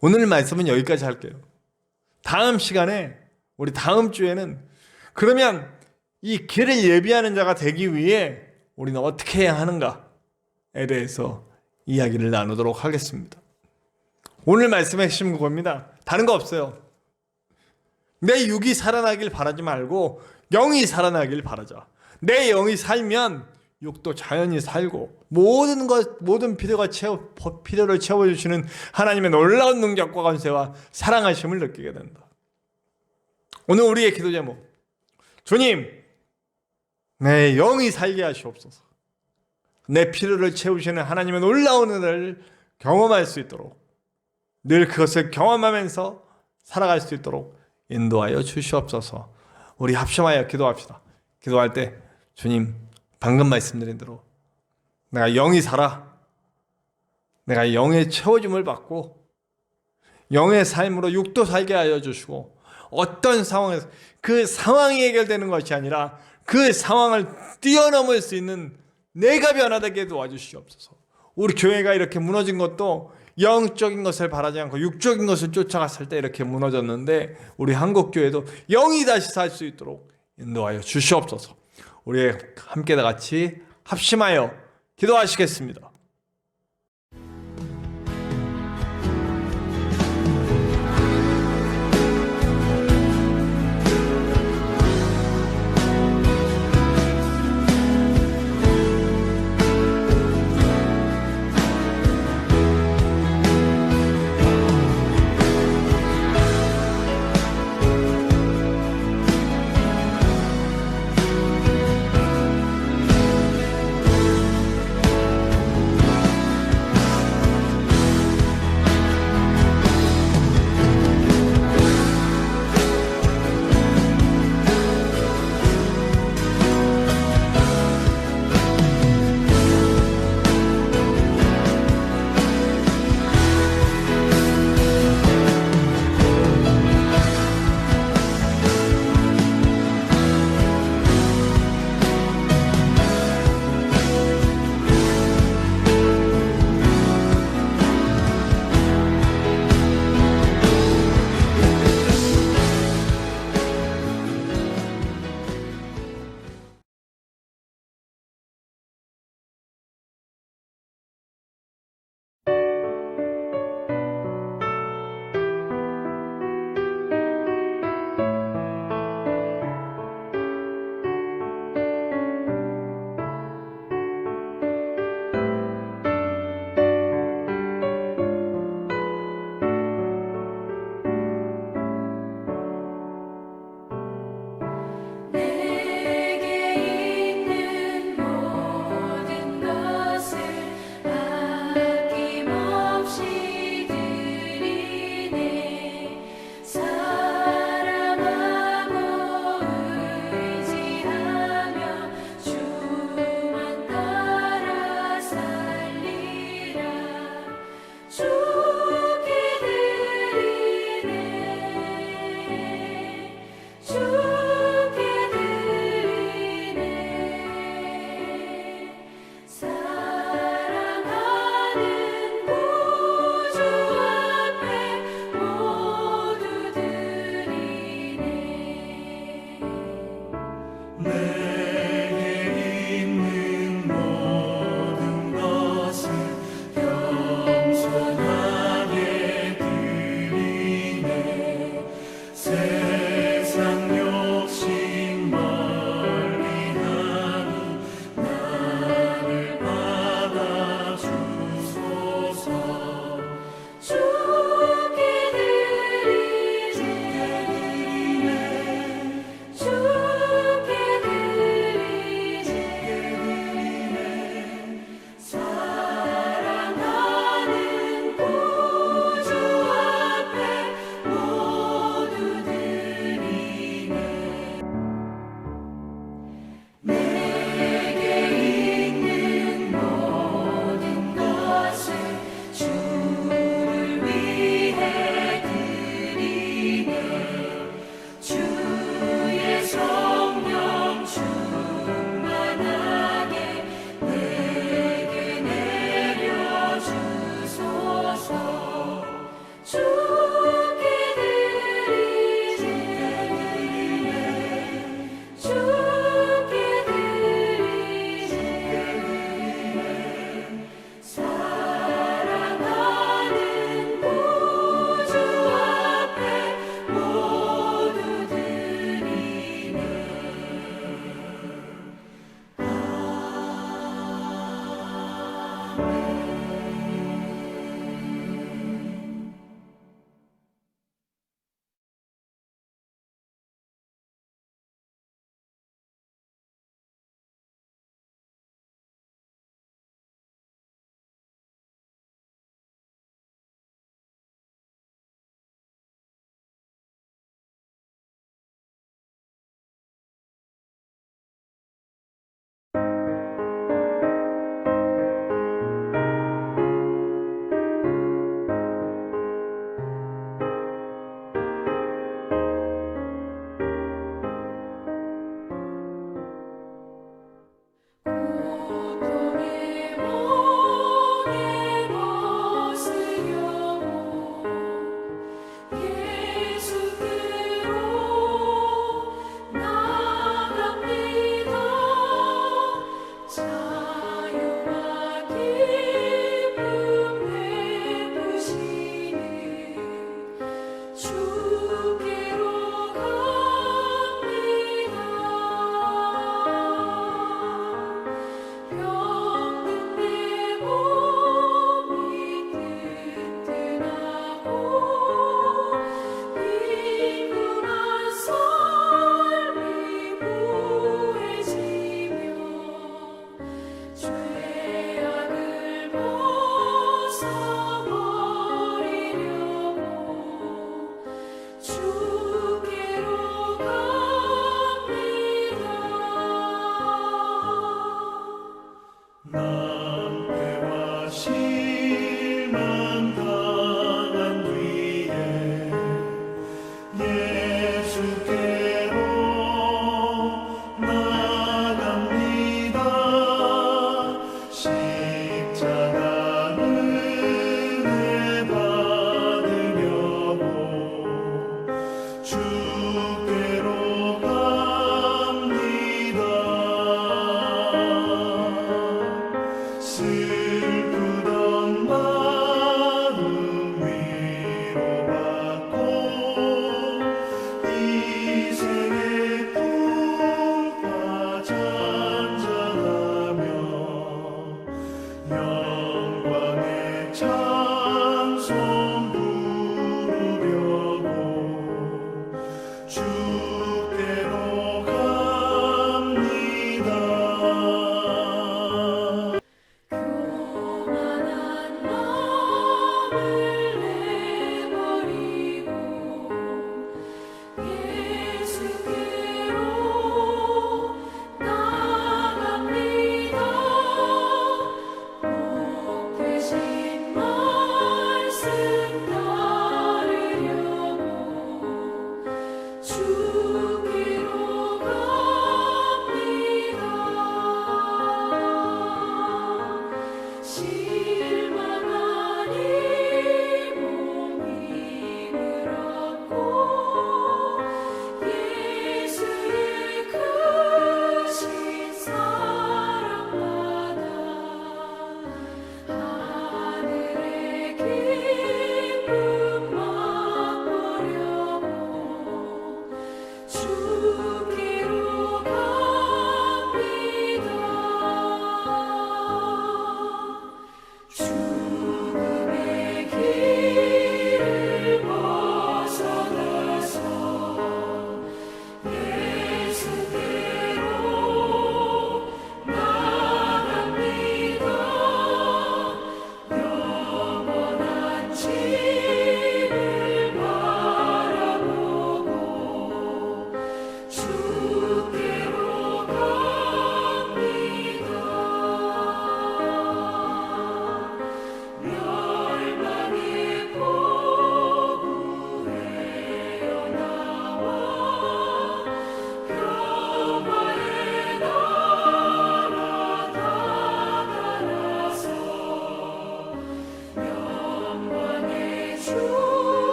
오늘 말씀은 여기까지 할게요. 다음 시간에, 우리 다음 주에는 그러면 이 길을 예비하는 자가 되기 위해 우리는 어떻게 해야 하는가에 대해서 이야기를 나누도록 하겠습니다. 오늘 말씀의 핵심 그겁니다. 다른 거 없어요. 내 육이 살아나길 바라지 말고 영이 살아나길 바라자. 내 영이 살면 육도 자연히 살고 모든 필요를 채워주시는 하나님의 놀라운 능력과 권세와 사랑하심을 느끼게 된다. 오늘 우리의 기도 제목, 주님, 내 영이 살게 하시옵소서. 내 필요를 채우시는 하나님의 놀라운 은혜를 경험할 수 있도록, 늘 그것을 경험하면서 살아갈 수 있도록 인도하여 주시옵소서. 우리 합심하여 기도합시다. 기도할 때 주님, 방금 말씀드린 대로 내가 영이 살아, 내가 영의 채워줌을 받고 영의 삶으로 육도 살게 하여 주시고, 어떤 상황에서 그 상황이 해결되는 것이 아니라 그 상황을 뛰어넘을 수 있는 내가 변화되게 도와주시옵소서. 우리 교회가 이렇게 무너진 것도 영적인 것을 바라지 않고 육적인 것을 쫓아갔을 때 이렇게 무너졌는데, 우리 한국교회도 영이 다시 살 수 있도록 인도하여 주시옵소서. 우리 함께 다 같이 합심하여 기도하시겠습니다.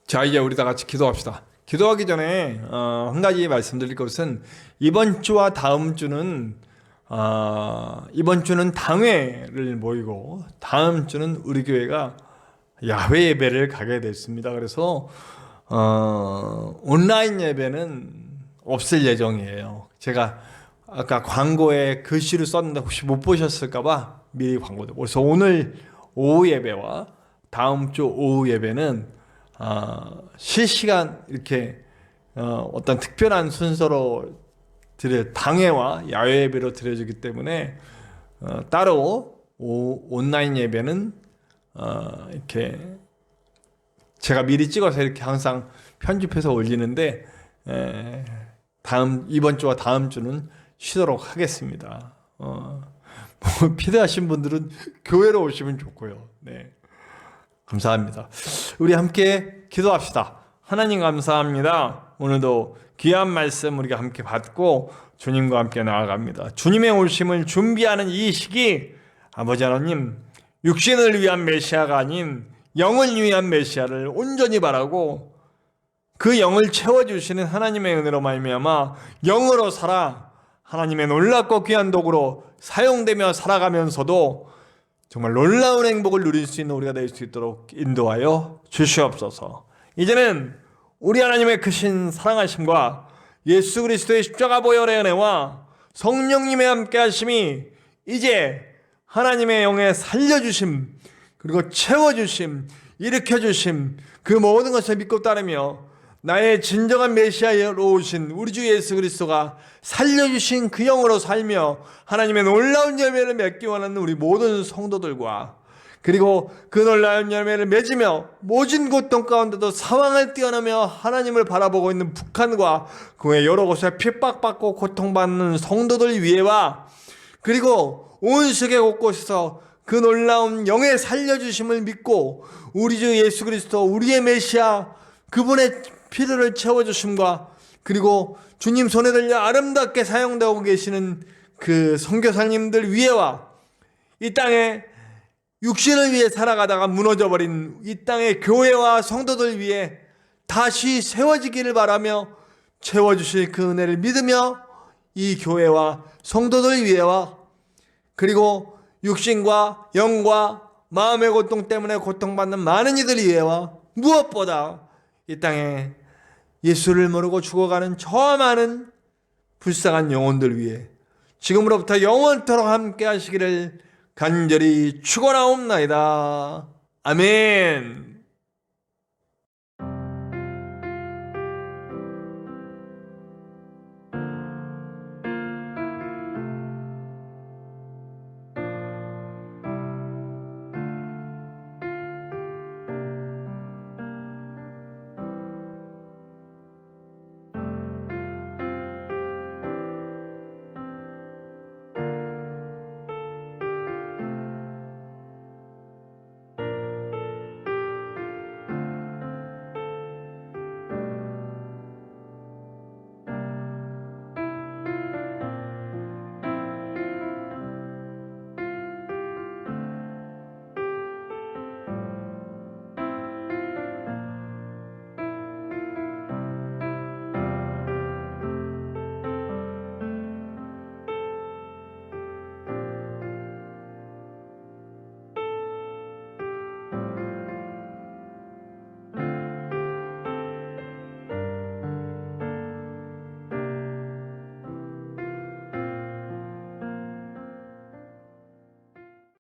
자, 이제 우리 다 같이 기도합시다. 기도하기 전에 한 가지 말씀드릴 것은 이번 주와 다음 주는 이번 주는 당회를 모이고 다음 주는 우리 교회가 야외 예배를 가게 됐습니다. 그래서 온라인 예배는 없을 예정이에요. 제가 아까 광고에 글씨를 썼는데 혹시 못 보셨을까봐 미리 광고도. 그래서 오늘 오후 예배와 다음 주 오후 예배는 실시간 이렇게 어떤 특별한 순서로 당회와 야외 예배로 드려지기 때문에 따로 온라인 예배는 이렇게 제가 미리 찍어서 이렇게 항상 편집해서 올리는데 이번 주와 다음 주는 쉬도록 하겠습니다. 뭐 필요하신 분들은 교회로 오시면 좋고요. 네. 감사합니다. 우리 함께 기도합시다. 하나님 감사합니다. 오늘도 귀한 말씀 우리가 함께 받고 주님과 함께 나아갑니다. 주님의 오심을 준비하는 이 시기 아버지 하나님 육신을 위한 메시아가 아닌 영을 위한 메시아를 온전히 바라고 그 영을 채워주시는 하나님의 은혜로 말미암아 영으로 살아 하나님의 놀랍고 귀한 도구로 사용되며 살아가면서도 정말 놀라운 행복을 누릴 수 있는 우리가 될 수 있도록 인도하여 주시옵소서. 이제는 우리 하나님의 크신 사랑하심과 예수 그리스도의 십자가 보혈의 은혜와 성령님의 함께 하심이 이제 하나님의 영에 살려주심 그리고 채워주심 일으켜주심 그 모든 것을 믿고 따르며 나의 진정한 메시아로 오신 우리 주 예수 그리스도가 살려주신 그 영으로 살며 하나님의 놀라운 열매를 맺기 원하는 우리 모든 성도들과 그리고 그 놀라운 열매를 맺으며 모진 고통 가운데도 상황을 뛰어넘어 하나님을 바라보고 있는 북한과 그 외 여러 곳에 핍박받고 고통받는 성도들 위에와 그리고 온 세계 곳곳에서 그 놀라운 영의 살려주심을 믿고 우리 주 예수 그리스도 우리의 메시아 그분의 필요를 채워주심과 그리고 주님 손에 들려 아름답게 사용되고 계시는 그 선교사님들 위에와 이 땅에 육신을 위해 살아가다가 무너져버린 이 땅의 교회와 성도들 위해 다시 세워지기를 바라며 채워주실 그 은혜를 믿으며 이 교회와 성도들 위에와 그리고 육신과 영과 마음의 고통 때문에 고통받는 많은 이들 위에와 무엇보다 이 땅에 예수를 모르고 죽어가는 저 많은 불쌍한 영혼들 위해 지금으로부터 영원토록 함께 하시기를 간절히 축원하옵나이다. 아멘.